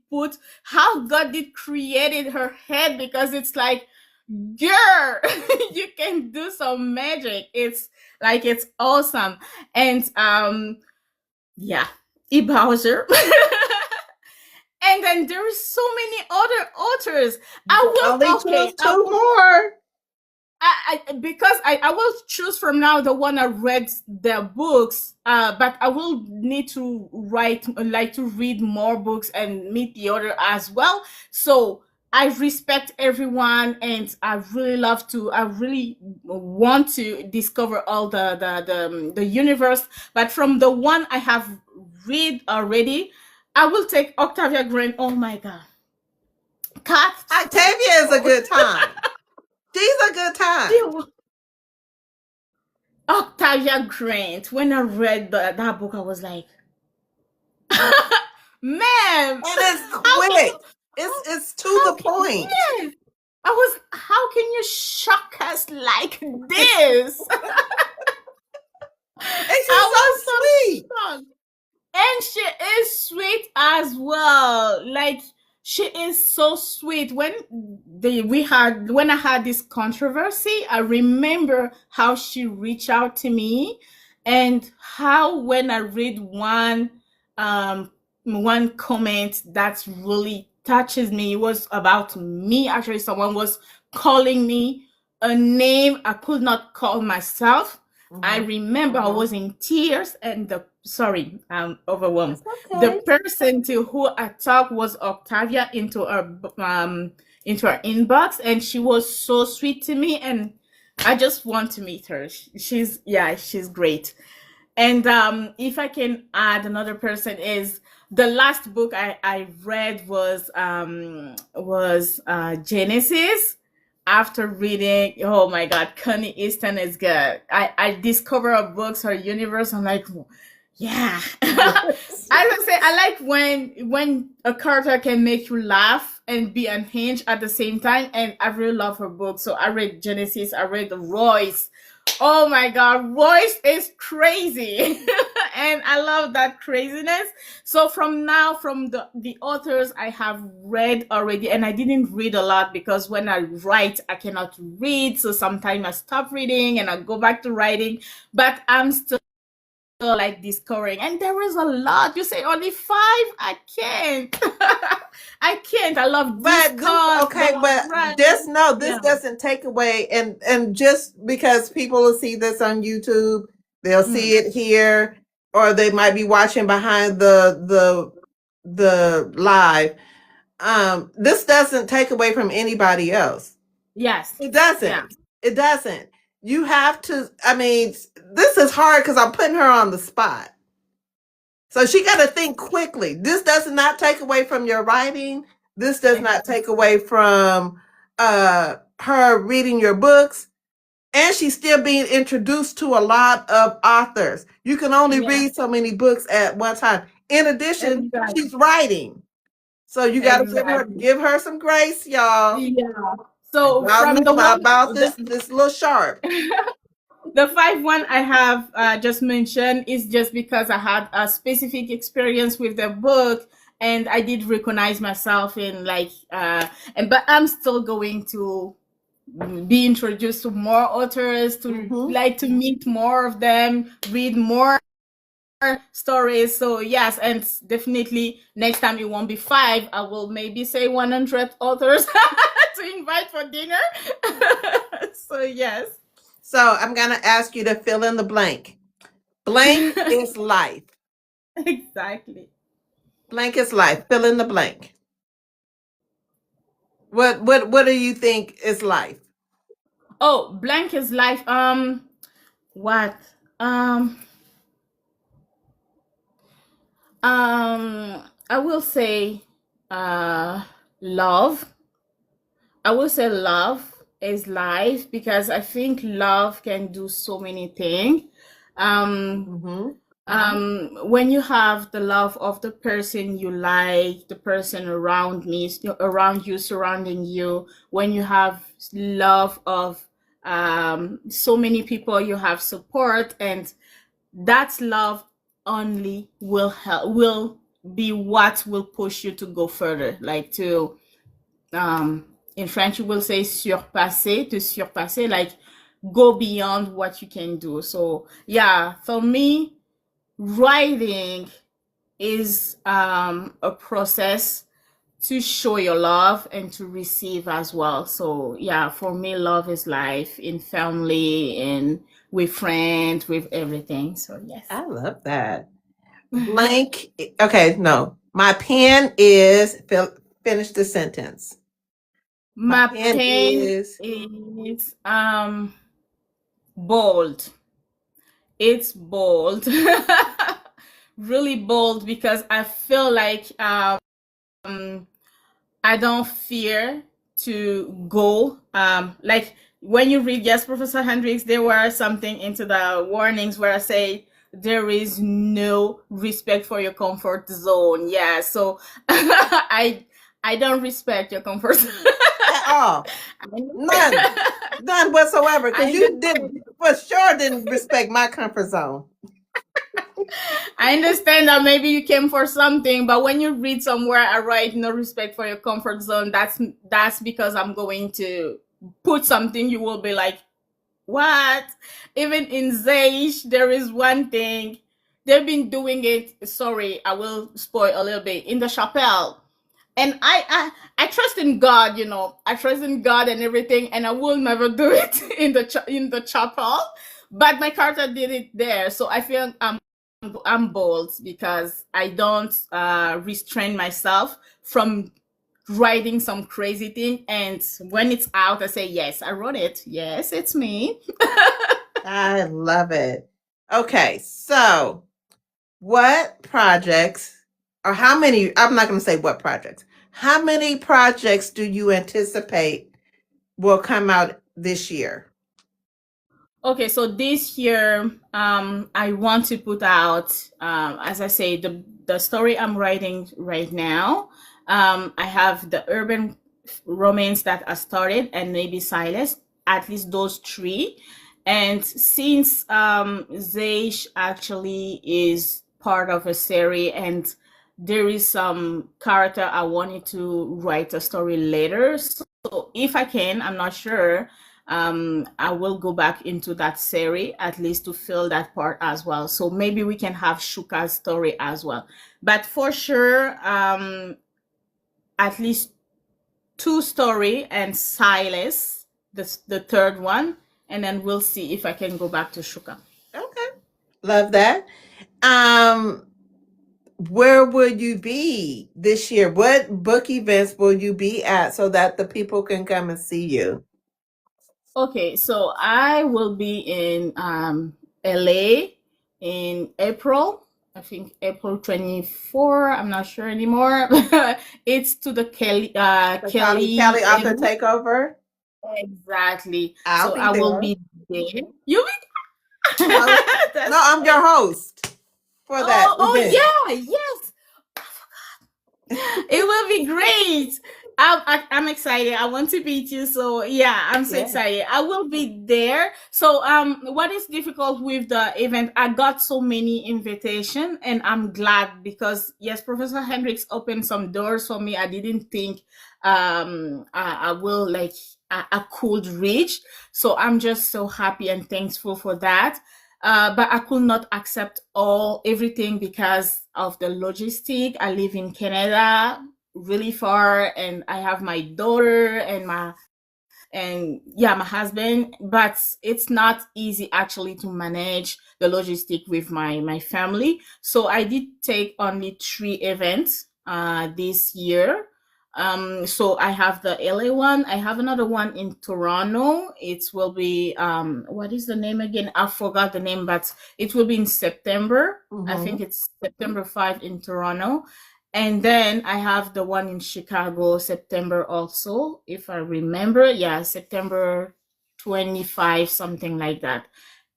created her head, because it's like, girl, you can do some magic. It's like it's awesome. And yeah, E. Bowser. And then there is so many other authors. I Only will okay. choose 2 more. Because I will choose from now the one I read their books, but I will need to read more books and meet the other as well. So I respect everyone, and I really want to discover all the universe. But from the one I have read already, I will take Octavia Grant. Oh my god, Cat. Octavia is a good time. She's a good time. Octavia Grant. When I read that book, I was like, "Ma'am, And it's how can you? quick. It's to How the can point. yes?" I was. How can you shock us like this? And she's I was so sweet. so shocked. And she is sweet as well. Like she is so sweet. When I had this controversy, I remember how she reached out to me, and how when I read one comment that really touches me. It was about me. Actually, someone was calling me a name I could not call myself. I remember I was in tears, and I'm overwhelmed. Okay. The person to who I talked was Octavia into her inbox, and she was so sweet to me, and I just want to meet her. She's great. And if I can add another person, is the last book I read was Genesis. After reading, oh my god, Connie Easton is good. I discover her books, her universe. I'm like, yeah. As I say, I like when a character can make you laugh and be unhinged at the same time. And I really love her book. So I read Genesis. I read Royce. Oh my god, Royce is crazy. And I love that craziness. So from now, from the authors I have read already, and I didn't read a lot because when I write, I cannot read. So sometimes I stop reading and I go back to writing, but I'm still like discovering. And there is a lot. You say only five? I can't. I can't. I love But this, discuss, okay, but right. just know this Yeah. doesn't take away, and just because people will see this on YouTube, they'll see it here, or they might be watching behind the live. This doesn't take away from anybody else. Yes. It doesn't. Yeah. It doesn't. You have to, I mean, this is hard because I'm putting her on the spot. So she got to think quickly. This does not take away from your writing. This does not take away from her reading your books. And she's still being introduced to a lot of authors. You can only read so many books at one time. In addition, she's writing. So you got to give her some grace, y'all. Yeah. So Y'all from know the one about this little sharp. the 5 I have just mentioned is just because I had a specific experience with the book, and I did recognize myself in like but I'm still going to be introduced to more authors, to like to meet more of them, read more stories. So yes, and definitely next time it won't be 5. I will maybe say 100 authors to invite for dinner. So yes. So I'm going to ask you to fill in the blank. Blank is life. Exactly. Blank is life. Fill in the blank. What do you think is life? Oh, blank is life. What? I will say love. I will say love is life because I think love can do so many things. When you have the love of the person you like, the person around you, surrounding you, when you have love of so many people, you have support, and that love only will be what will push you to go further, like to in French you will say surpasser, like go beyond what you can do. So yeah, for me, writing is a process to show your love and to receive as well. So yeah, for me, love is life, in family and with friends, with everything. So yes. I love that. Blank. Okay, no. My pen is finish the sentence. My pen is bold. It's bold. Really bold, because I feel like I don't fear to go. Like when you read Yes, Professor Hendricks, there were something into the warnings where I say there is no respect for your comfort zone. Yeah, so I don't respect your comfort zone at all. None whatsoever. Because you for sure didn't respect my comfort zone. I understand that maybe you came for something, but when you read somewhere I write no respect for your comfort zone, that's because I'm going to put something you will be like, what? Even in Zeish, there is one thing. They've been doing it, sorry, I will spoil a little bit, in the chapel. And I trust in God, I trust in God and everything, and I will never do it in the chapel. But my character did it there, so I feel I'm bold because I don't restrain myself from writing some crazy thing, and when it's out I say, yes, I wrote it, yes, it's me. I love it. Okay, so what projects, or how many, I'm not going to say what projects, how many projects do you anticipate will come out this year? Okay, so this year, I want to put out, as I say, the story I'm writing right now. I have the urban romance that I started, and maybe Silas, at least those 3. And since Zeish actually is part of a series, and there is some character I wanted to write a story later. So if I can, I'm not sure. I will go back into that series at least to fill that part as well. So maybe we can have Shuka's story as well. But for sure, at least two story and Silas, the third one, and then we'll see if I can go back to Shuka. Okay. Love that. Um, where will you be this year? What book events will you be at so that the people can come and see you? Okay, so I will be in LA in April. I think April 24. I'm not sure anymore. It's to the The Cali Kelly Author event. Takeover? Exactly. I'll So be I will there. be there. You be No, That's no, I'm your great. host for that Oh event. yeah, yes. It will be great. I'm excited. I want to meet you. So yeah, I'm so Yeah. excited. I will be there. So what is difficult with the event? I got so many invitation, and I'm glad because yes, Professor Hendricks opened some doors for me. I didn't think I will like I could reach. So I'm just so happy and thankful for that. But I could not accept everything because of the logistic. I live in Canada, really far, and I have my daughter and yeah, my husband. But it's not easy actually to manage the logistic with my family. So I did take only 3 events this year. So I have the LA one. I have another one in Toronto. It will be what is the name again? I forgot the name, but it will be in September. I Mm-hmm. think it's September 5 in Toronto. And then I have the one in Chicago, September also, if I remember. Yeah, September 25, something like that.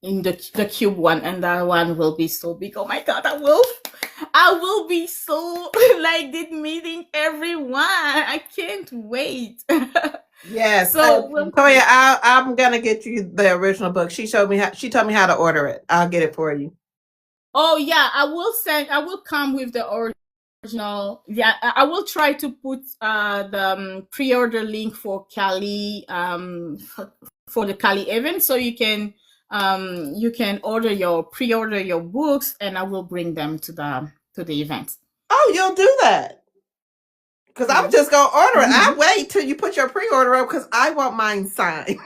In the cube one, and that one will be so big. Oh my god, I will be so like did meeting everyone. I can't wait. Yes. So we'll Toya, see. I'm gonna get you the original book. She told me how to order it. I'll get it for you. Oh yeah, I will come with the original. Yeah, I will try to put the pre-order link for Cali for the Cali event, so you can pre-order your books, and I will bring them to the event. Oh, you'll do that. Because I'm Yes. just gonna order it. I Mhm. wait till you put your pre-order up because I want mine signed.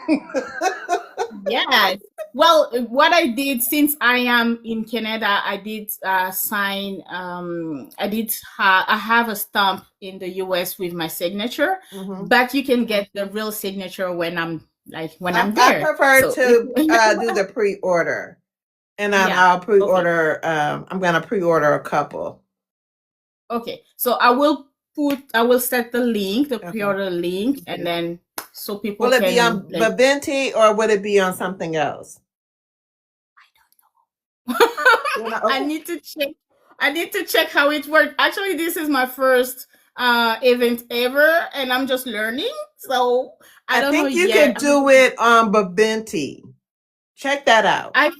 Yes. Well, what I did since I am in Canada, I did sign. I have a stamp in the US with my signature, Hmm. but you can get the real signature when I'm I there. prefer So if to do the pre-order, and then yeah, I'll okay, pre-order. I'm gonna pre-order a couple. okay. So I will set the link, the Okay. pre-order link, and then so people Will it be can on like Baventi or would it be on something else? You know, I okay. need to check. I need to check how it works. Actually, this is my first event ever, and I'm just learning. So I I don't know think you yet. could do it on Baventi. Check that out. I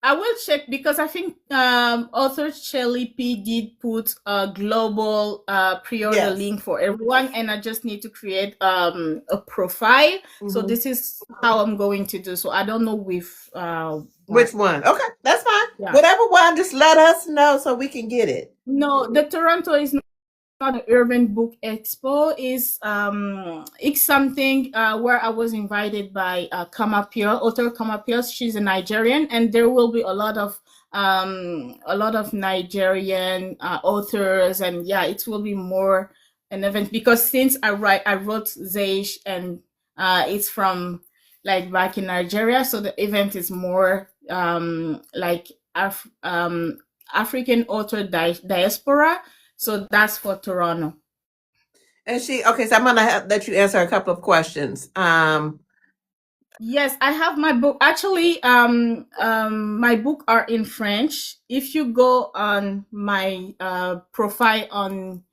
I will check because I think author Shelly P did put a global pre-order Yes. link for everyone, and I just need to create a profile. So Hmm. this is how I'm going to do. So I don't know with Which what. one? Okay, that's fine. Yeah. Whatever one, just let us know so we can get it. No, the Toronto is not an urban book expo. Is it's something where I was invited by author Kama Pierce. She's a Nigerian, and there will be a lot of Nigerian authors, and yeah, it will be more an event because since I wrote Zeish, and it's from like back in Nigeria, so the event is more like African author diaspora, so that's for Toronto. And okay, so I'm gonna let you answer a couple of questions. Yes, I have my book. Actually, my book are in French. If you go on my profile on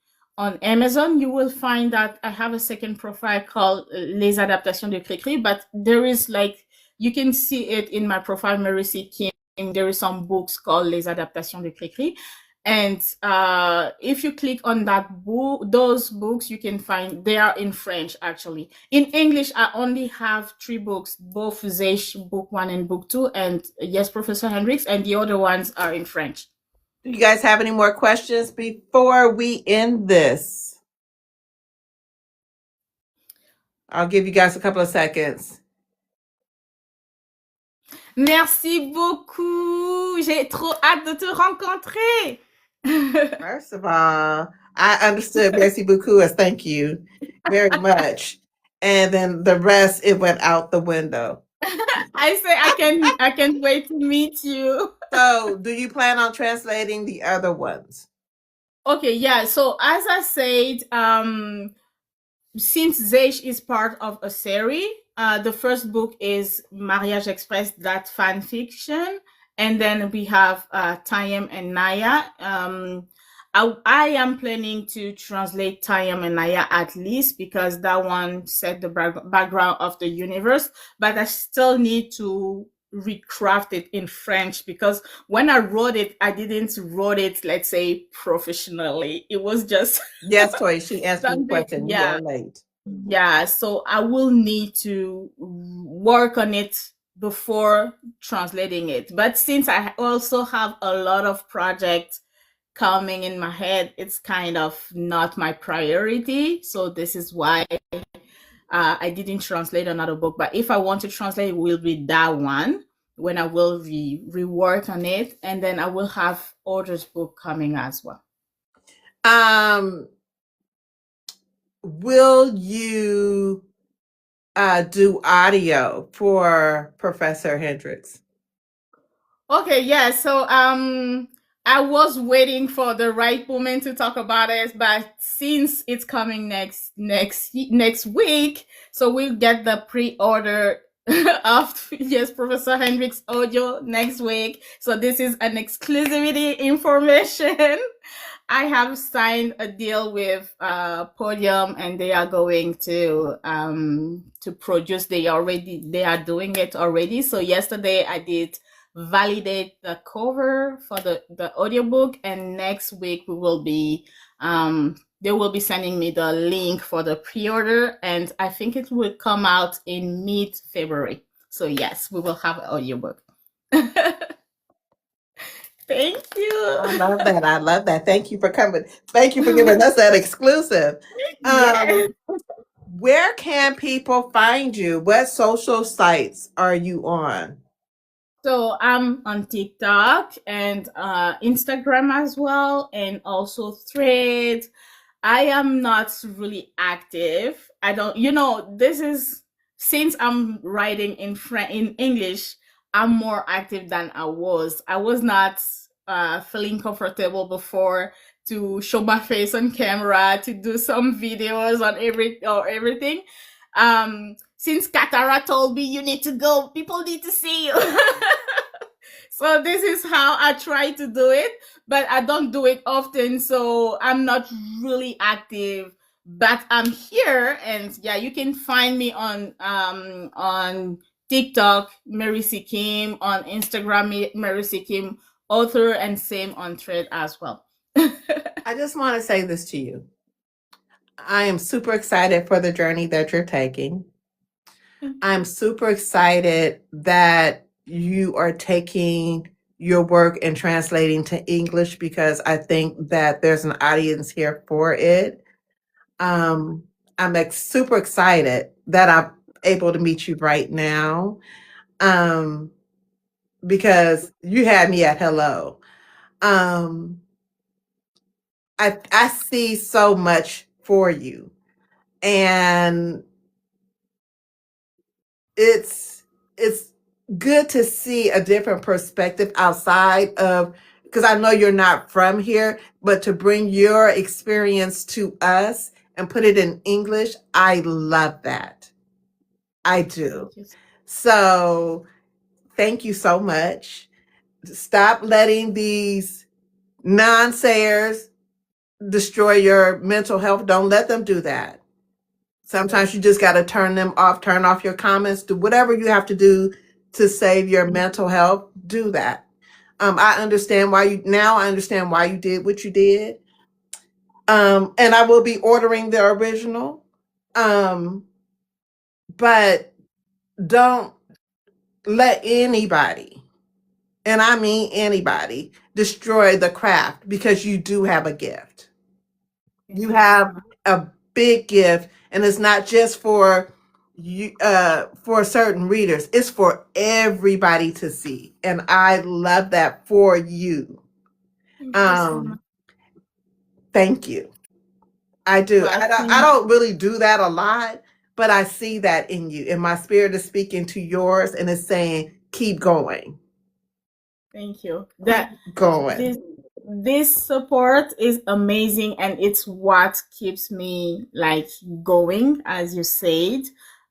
Amazon, you will find that I have a second profile called Les Adaptations de Cricri, but there is like You can see it in my profile, Mary C. Kim. There is some books called Les Adaptations de Cricri. And if you click on that book, those books, you can find they are in French actually. In English, I only have 3 books, both Zeish book 1 and book 2, and Yes, Professor Hendricks, and the other ones are in French. Do you guys have any more questions before we end this? I'll give you guys a couple of seconds. Merci beaucoup. J'ai trop hâte de te rencontrer. First of all, I understood merci beaucoup as thank you very much. And then the rest, it went out the window. I say I can't wait to meet you. So, do you plan on translating the other ones? Okay, yeah. So as I said, since Zeish is part of a series, the first book is Mariage Express, that fan fiction, and then we have Tayem and Naya. I am planning to translate Tayem and Naya at least because that one set the background of the universe, but I still need to recraft it in French because when I wrote it, I didn't wrote it, let's say, professionally. It was just Yes, Toy, she answered the question. yeah. You are late. Yeah, so I will need to work on it before translating it. But since I also have a lot of projects coming in my head, it's kind of not my priority. So this is why I didn't translate another book. But if I want to translate, it will be that one when I will rework on it. And then I will have others book coming as well. Will you do audio for Professor Hendricks? Okay, yeah. So I was waiting for the right moment to talk about it, but since it's coming next week, so we'll get the pre-order of Yes, Professor Hendricks audio next week. So this is an exclusivity information. I have signed a deal with Podium, and they are going to produce. They are doing it already. So yesterday I did validate the cover for the audiobook, and next week we will be they will be sending me the link for the pre-order, and I think it will come out in mid-February. So yes, we will have an audiobook. Thank you. I love that. I love that. Thank you for coming. Thank you for giving us that exclusive. Yes. Where can people find you? What social sites are you on? So I'm on TikTok and Instagram as well, and also Threads. I am not really active. I don't, this is since I'm writing in English, I'm more active than I was. I was not feeling comfortable before to show my face on camera, to do some videos on everything. Since Katara told me you need to go, people need to see you. So this is how I try to do it, but I don't do it often, so I'm not really active. But I'm here, and yeah, you can find me on TikTok, Mary C. Kim, on Instagram, Mary C. Kim, author, and same on Thread as well. I just want to say this to you. I am super excited for the journey that you're taking. I'm super excited that you are taking your work and translating to English because I think that there's an audience here for it. I'm super excited that I'm able to meet you right now because you had me at hello. I see so much for you, and it's good to see a different perspective outside of, because I know you're not from here, but to bring your experience to us and put it in English, I love that. I do. So thank you so much. Stop letting these non-sayers destroy your mental health. Don't let them do that. Sometimes you just got to turn them off, turn off your comments, do whatever you have to do to save your mental health, do that. I understand why you now. I understand why you did what you did. And I will be ordering the original. Um, but don't let anybody, and I mean anybody, destroy the craft because you do have a gift. You Thank you so have much. a big gift, and it's not just for you for certain readers. It's for everybody to see. And I love that for you. Thank you so much. Um, thank you. I do. Well, I don't really do that a lot, but I see that in you. And my spirit is speaking to yours and it's saying, keep going. thank you. That Keep going. this this support is amazing, and it's what keeps me like going, as you said,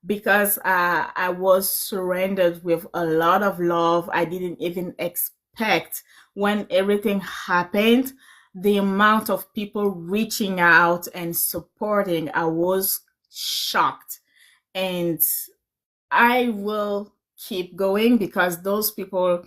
because I was surrendered with a lot of love. I didn't even expect when everything happened, the amount of people reaching out and supporting. I was shocked, and I will keep going because those people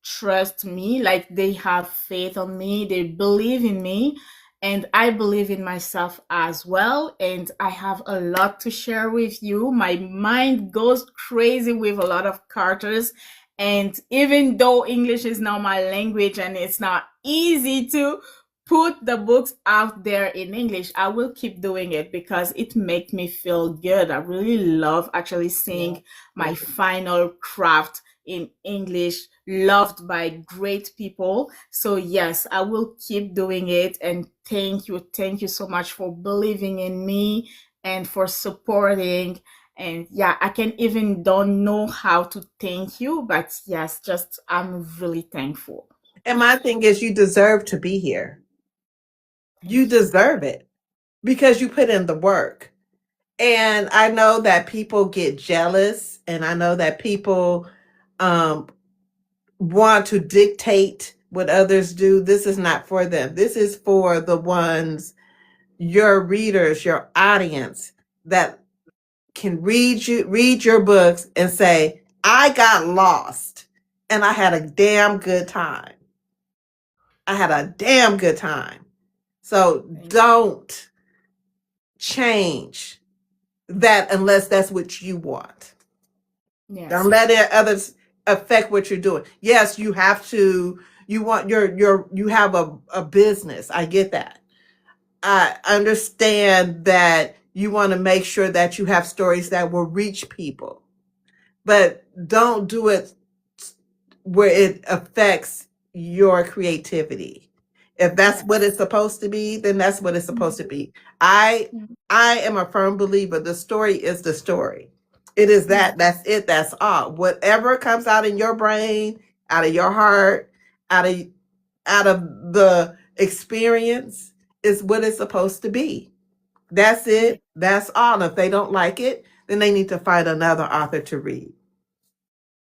trust me, like they have faith on me, they believe in me, and I believe in myself as well. And I have a lot to share with you. My mind goes crazy with a lot of characters. And even though English is not my language and it's not easy to put the books out there in English, I will keep doing it because it makes me feel good. I really love actually Yeah. seeing my final craft in English, loved by great people. So, yes, I will keep doing it. And thank you. Thank you so much for believing in me and for supporting. And yeah, I can even don't know how to thank you, but yes, just I'm really thankful. And my thing is, you deserve to be here. You Thank you. deserve it because you put in the work. And I know that people get jealous, and I know that people um, want to dictate what others do. This is not for them. This is for the ones, your readers, your audience that can read your books and say, I got lost and I had a damn good time. I had a damn good time. So Thank don't change that unless that's what you want. Don't Yes. let others affect what you're doing. Yes, you have to, you want you have a business. I get that. I understand that you want to make sure that you have stories that will reach people, but don't do it where it affects your creativity. If that's what Yes. it's supposed to be, then that's what it's supposed to be. I Mhm. I am a firm believer the story is the story. It is Yeah. that. That's it. That's all. Whatever comes out in your brain, out of your heart, out of the experience is what it's supposed to be. That's Yeah. it. That's all. If they don't like it, then they need to find another author to read.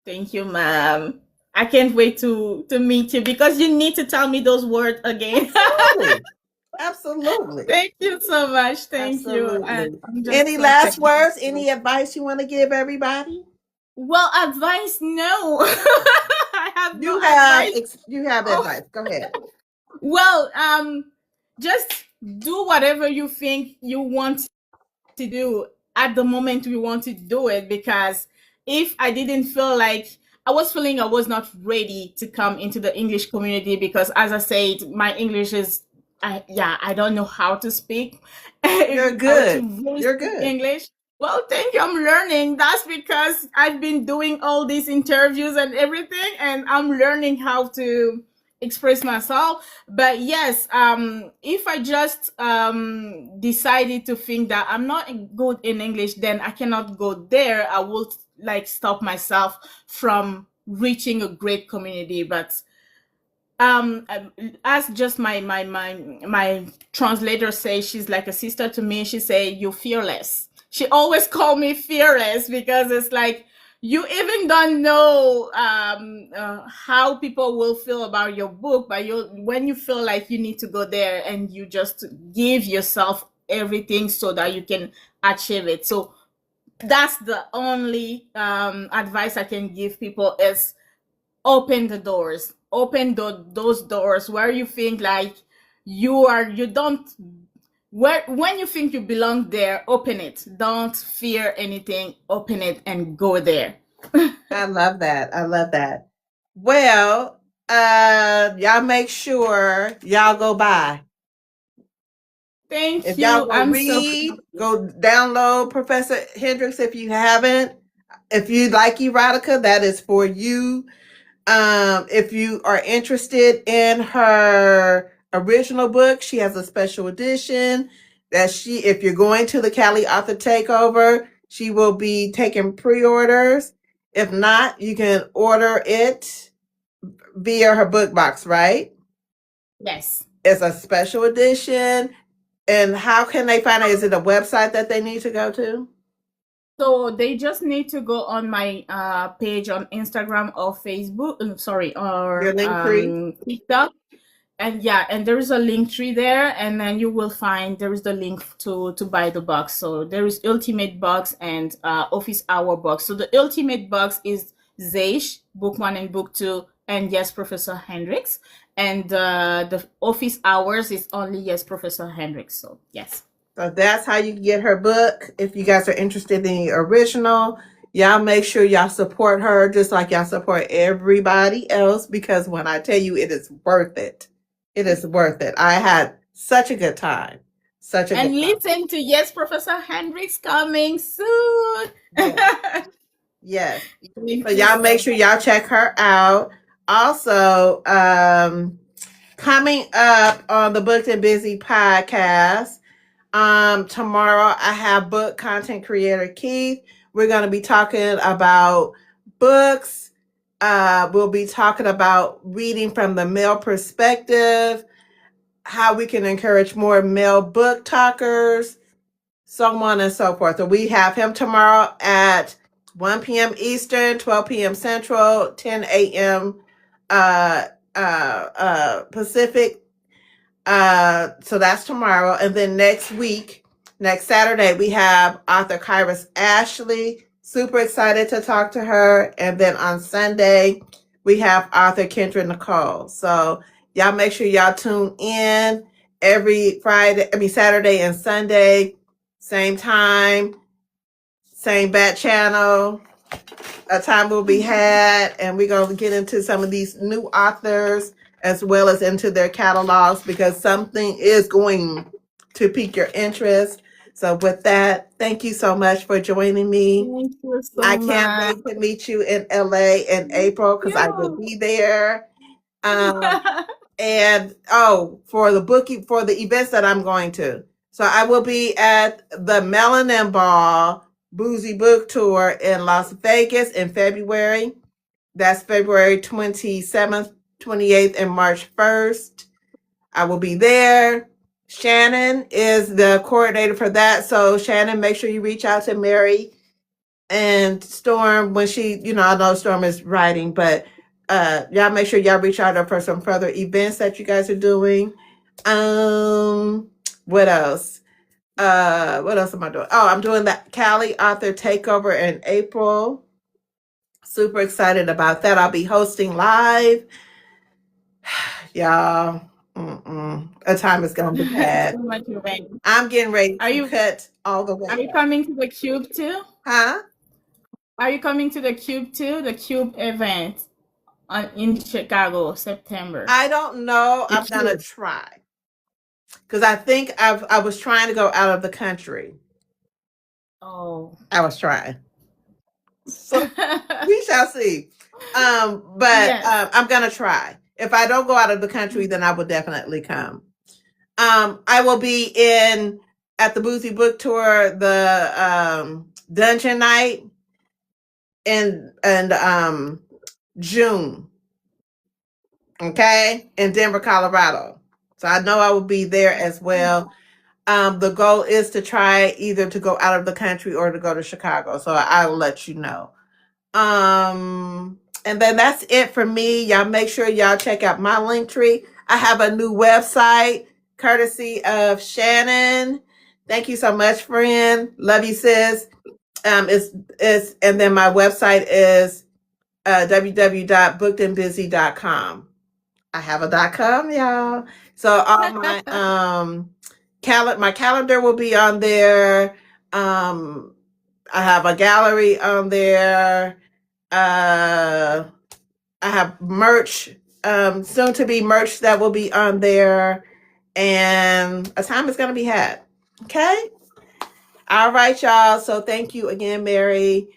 Thank you, ma'am. I can't wait to meet you because you need to tell me those words again. Absolutely. Absolutely. Thank you so much. Thank you. And Absolutely. I'm just Any so last thankful. words? Any advice you want to give everybody? Well, advice, no. I have no advice. You have Oh, advice. Go ahead. well, just do whatever you think you want to do at the moment we want to do it, because if I didn't feel like I was feeling I was not ready to come into the English community, because as I said, my English is I don't know how to speak You're to good. really You're speak good. English. Well, thank you. I'm learning. That's because I've been doing all these interviews and everything, and I'm learning how to express myself. But yes, if I just decided to think that I'm not good in English, then I cannot go there. I will like stop myself from reaching a great community. But as just my translator says, she's like a sister to me. She say, you're fearless. She always call me fearless because it's like you even don't know how people will feel about your book, but you when you feel like you need to go there and you just give yourself everything so that you can achieve it. So that's the only advice I can give people is open the doors, open those doors where you think like you don't, where when you think you belong there, open it, don't fear anything, open it and go there. I love that. I love that. Well, y'all make sure y'all go buy. Thank If y'all you, go I'm so read, go download Professor Hendricks if you haven't. If you like erotica, that is for you. If you are interested in her original book, she has a special edition that if you're going to the Cali Author Takeover, she will be taking pre-orders. If not, you can order it via her book box, right? yes. It's a special edition. And how can they find it? Is it a website that they need to go to? So they just need to go on my page on Instagram or Facebook, sorry, Your or link tree? TikTok. And yeah, and there is a link tree there, and then you will find there is the link to buy the box. So there is Ultimate Box and Office Hour Box. So the Ultimate Box is Zeish, Book One and Book Two, and Yes, Professor Hendricks. And the Office Hours is only Yes, Professor Hendricks. So yes. So that's how you get her book. If you guys are interested in the original, y'all make sure y'all support her just like y'all support everybody else, because when I tell you it is worth it, it is worth it. I had such a good time. Such a And good time. listen to Yes, Professor Hendricks coming soon. Yes. Yes. Thank So you y'all make so sure much. y'all check her out. Also, coming up on the Booked and Busy podcast, tomorrow I have book content creator Keith. We're going to be talking about books. We'll be talking about reading from the male perspective, how we can encourage more male book talkers, so on and so forth. So we have him tomorrow at 1 p.m. Eastern, 12 p.m. Central, 10 a.m. Pacific. So that's tomorrow. And then next week, next Saturday, we have author Kairos Ashley. Super excited to talk to her. And then on Sunday, we have author Kendra Nicole. So y'all make sure y'all tune in every Saturday and Sunday, same time, same bat channel. A time will be had, and we're going to get into some of these new authors as well as into their catalogs, because something is going to pique your interest. So with that, thank you so much for joining me. Thank you so I can't much. wait to meet you in LA in April, because I will be there. And for the booking, for the events that I'm going to. So I will be at the Melanin Ball Boozy Book Tour in Las Vegas in February. That's February 27th, 28th, and March 1st. I will be there. Shannon is the coordinator for that. So Shannon, make sure you reach out to Mary and Storm when she, I know Storm is writing, but y'all make sure y'all reach out to her for some further events that you guys are doing. What else? What else am I doing? Oh, I'm doing that Cali Author Takeover in April. Super excited about that. I'll be hosting live. Y'all, a time is gonna be had. So much event. I'm getting ready Are to you cut all the way are you up. coming to the Cube too? Huh? Are you coming to the Cube too? The Cube event in Chicago, September. I don't know. The I'm gonna Cube. try, because I think I was trying to go out of the country. Oh. I was trying. So we shall see. But Yes. I'm gonna try. If I don't go out of the country, then I will definitely come. I will be in at the Boozy Book Tour, the Dungeon Night in June. Okay, in Denver, Colorado. So I know I will be there as well. The goal is to try either to go out of the country or to go to Chicago. So I will let you know. And then that's it for me. Y'all make sure y'all check out my link tree. I have a new website courtesy of Shannon. Thank you so much, friend. Love you, sis. It's and then my website is www.bookedandbizzie.com. I have a .com, y'all. So all my my calendar will be on there. I have a gallery on there. Uh, I have merch, soon to be merch that will be on there, and a time is going to be had. Okay. All right, y'all. So thank you again, Mary.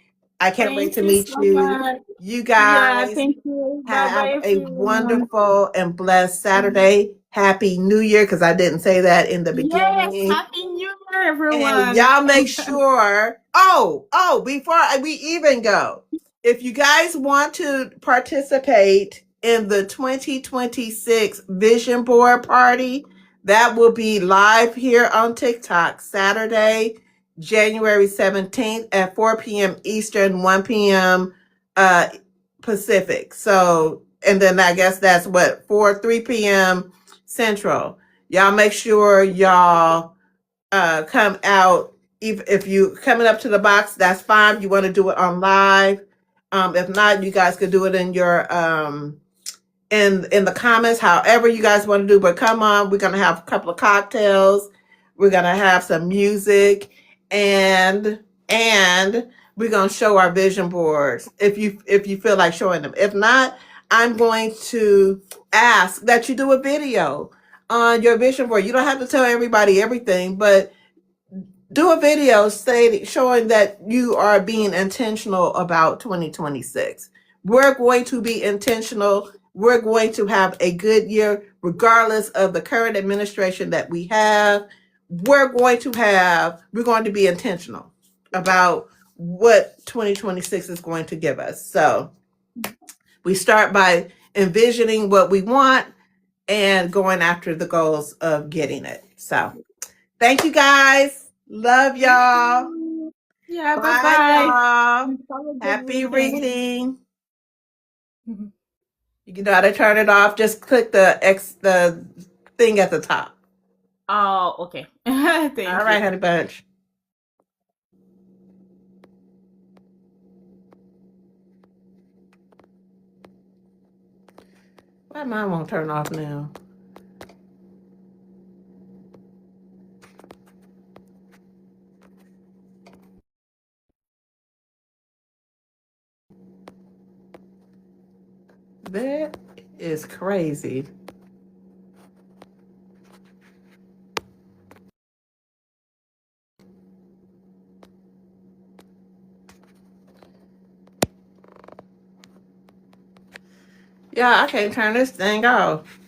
I can't wait Thank to you meet so you. much. You Yeah, guys thank you. Bye have bye, a everyone. wonderful and blessed Saturday. Happy New Year, because I didn't say that in the Yes, beginning. Happy New Year, And everyone. y'all make sure. Before we even go, if you guys want to participate in the 2026 Vision Board Party, that will be live here on TikTok Saturday, January 17th at 4 p.m. Eastern, 1 p.m. Pacific. So, and then I guess that's what, 3 p.m. Central. Y'all make sure y'all come out. If you coming up to the box, that's fine. If you want to do it on live, if not, you guys could do it in your in the comments, however you guys want to do. But come on, we're gonna have a couple of cocktails. We're gonna have some music, and we're gonna show our vision boards if you feel like showing them. If not, I'm going to ask that you do a video on your vision board. You don't have to tell everybody everything, but do a video showing that you are being intentional about 2026. We're going to be intentional. We're going to have a good year, regardless of the current administration that we have. We're going to be intentional about what 2026 is going to give us. So we start by envisioning what we want and going after the goals of getting it. So thank you guys. Love Thank y'all. you. Yeah, bye Bye, bye. y'all. Have a good Happy weekend. reading. You know how to turn it off. Just click the thing at the top. Oh, okay. All Thank right, you. honey bunch. Why mine won't turn off now? That is crazy. Yeah, I can't turn this thing off.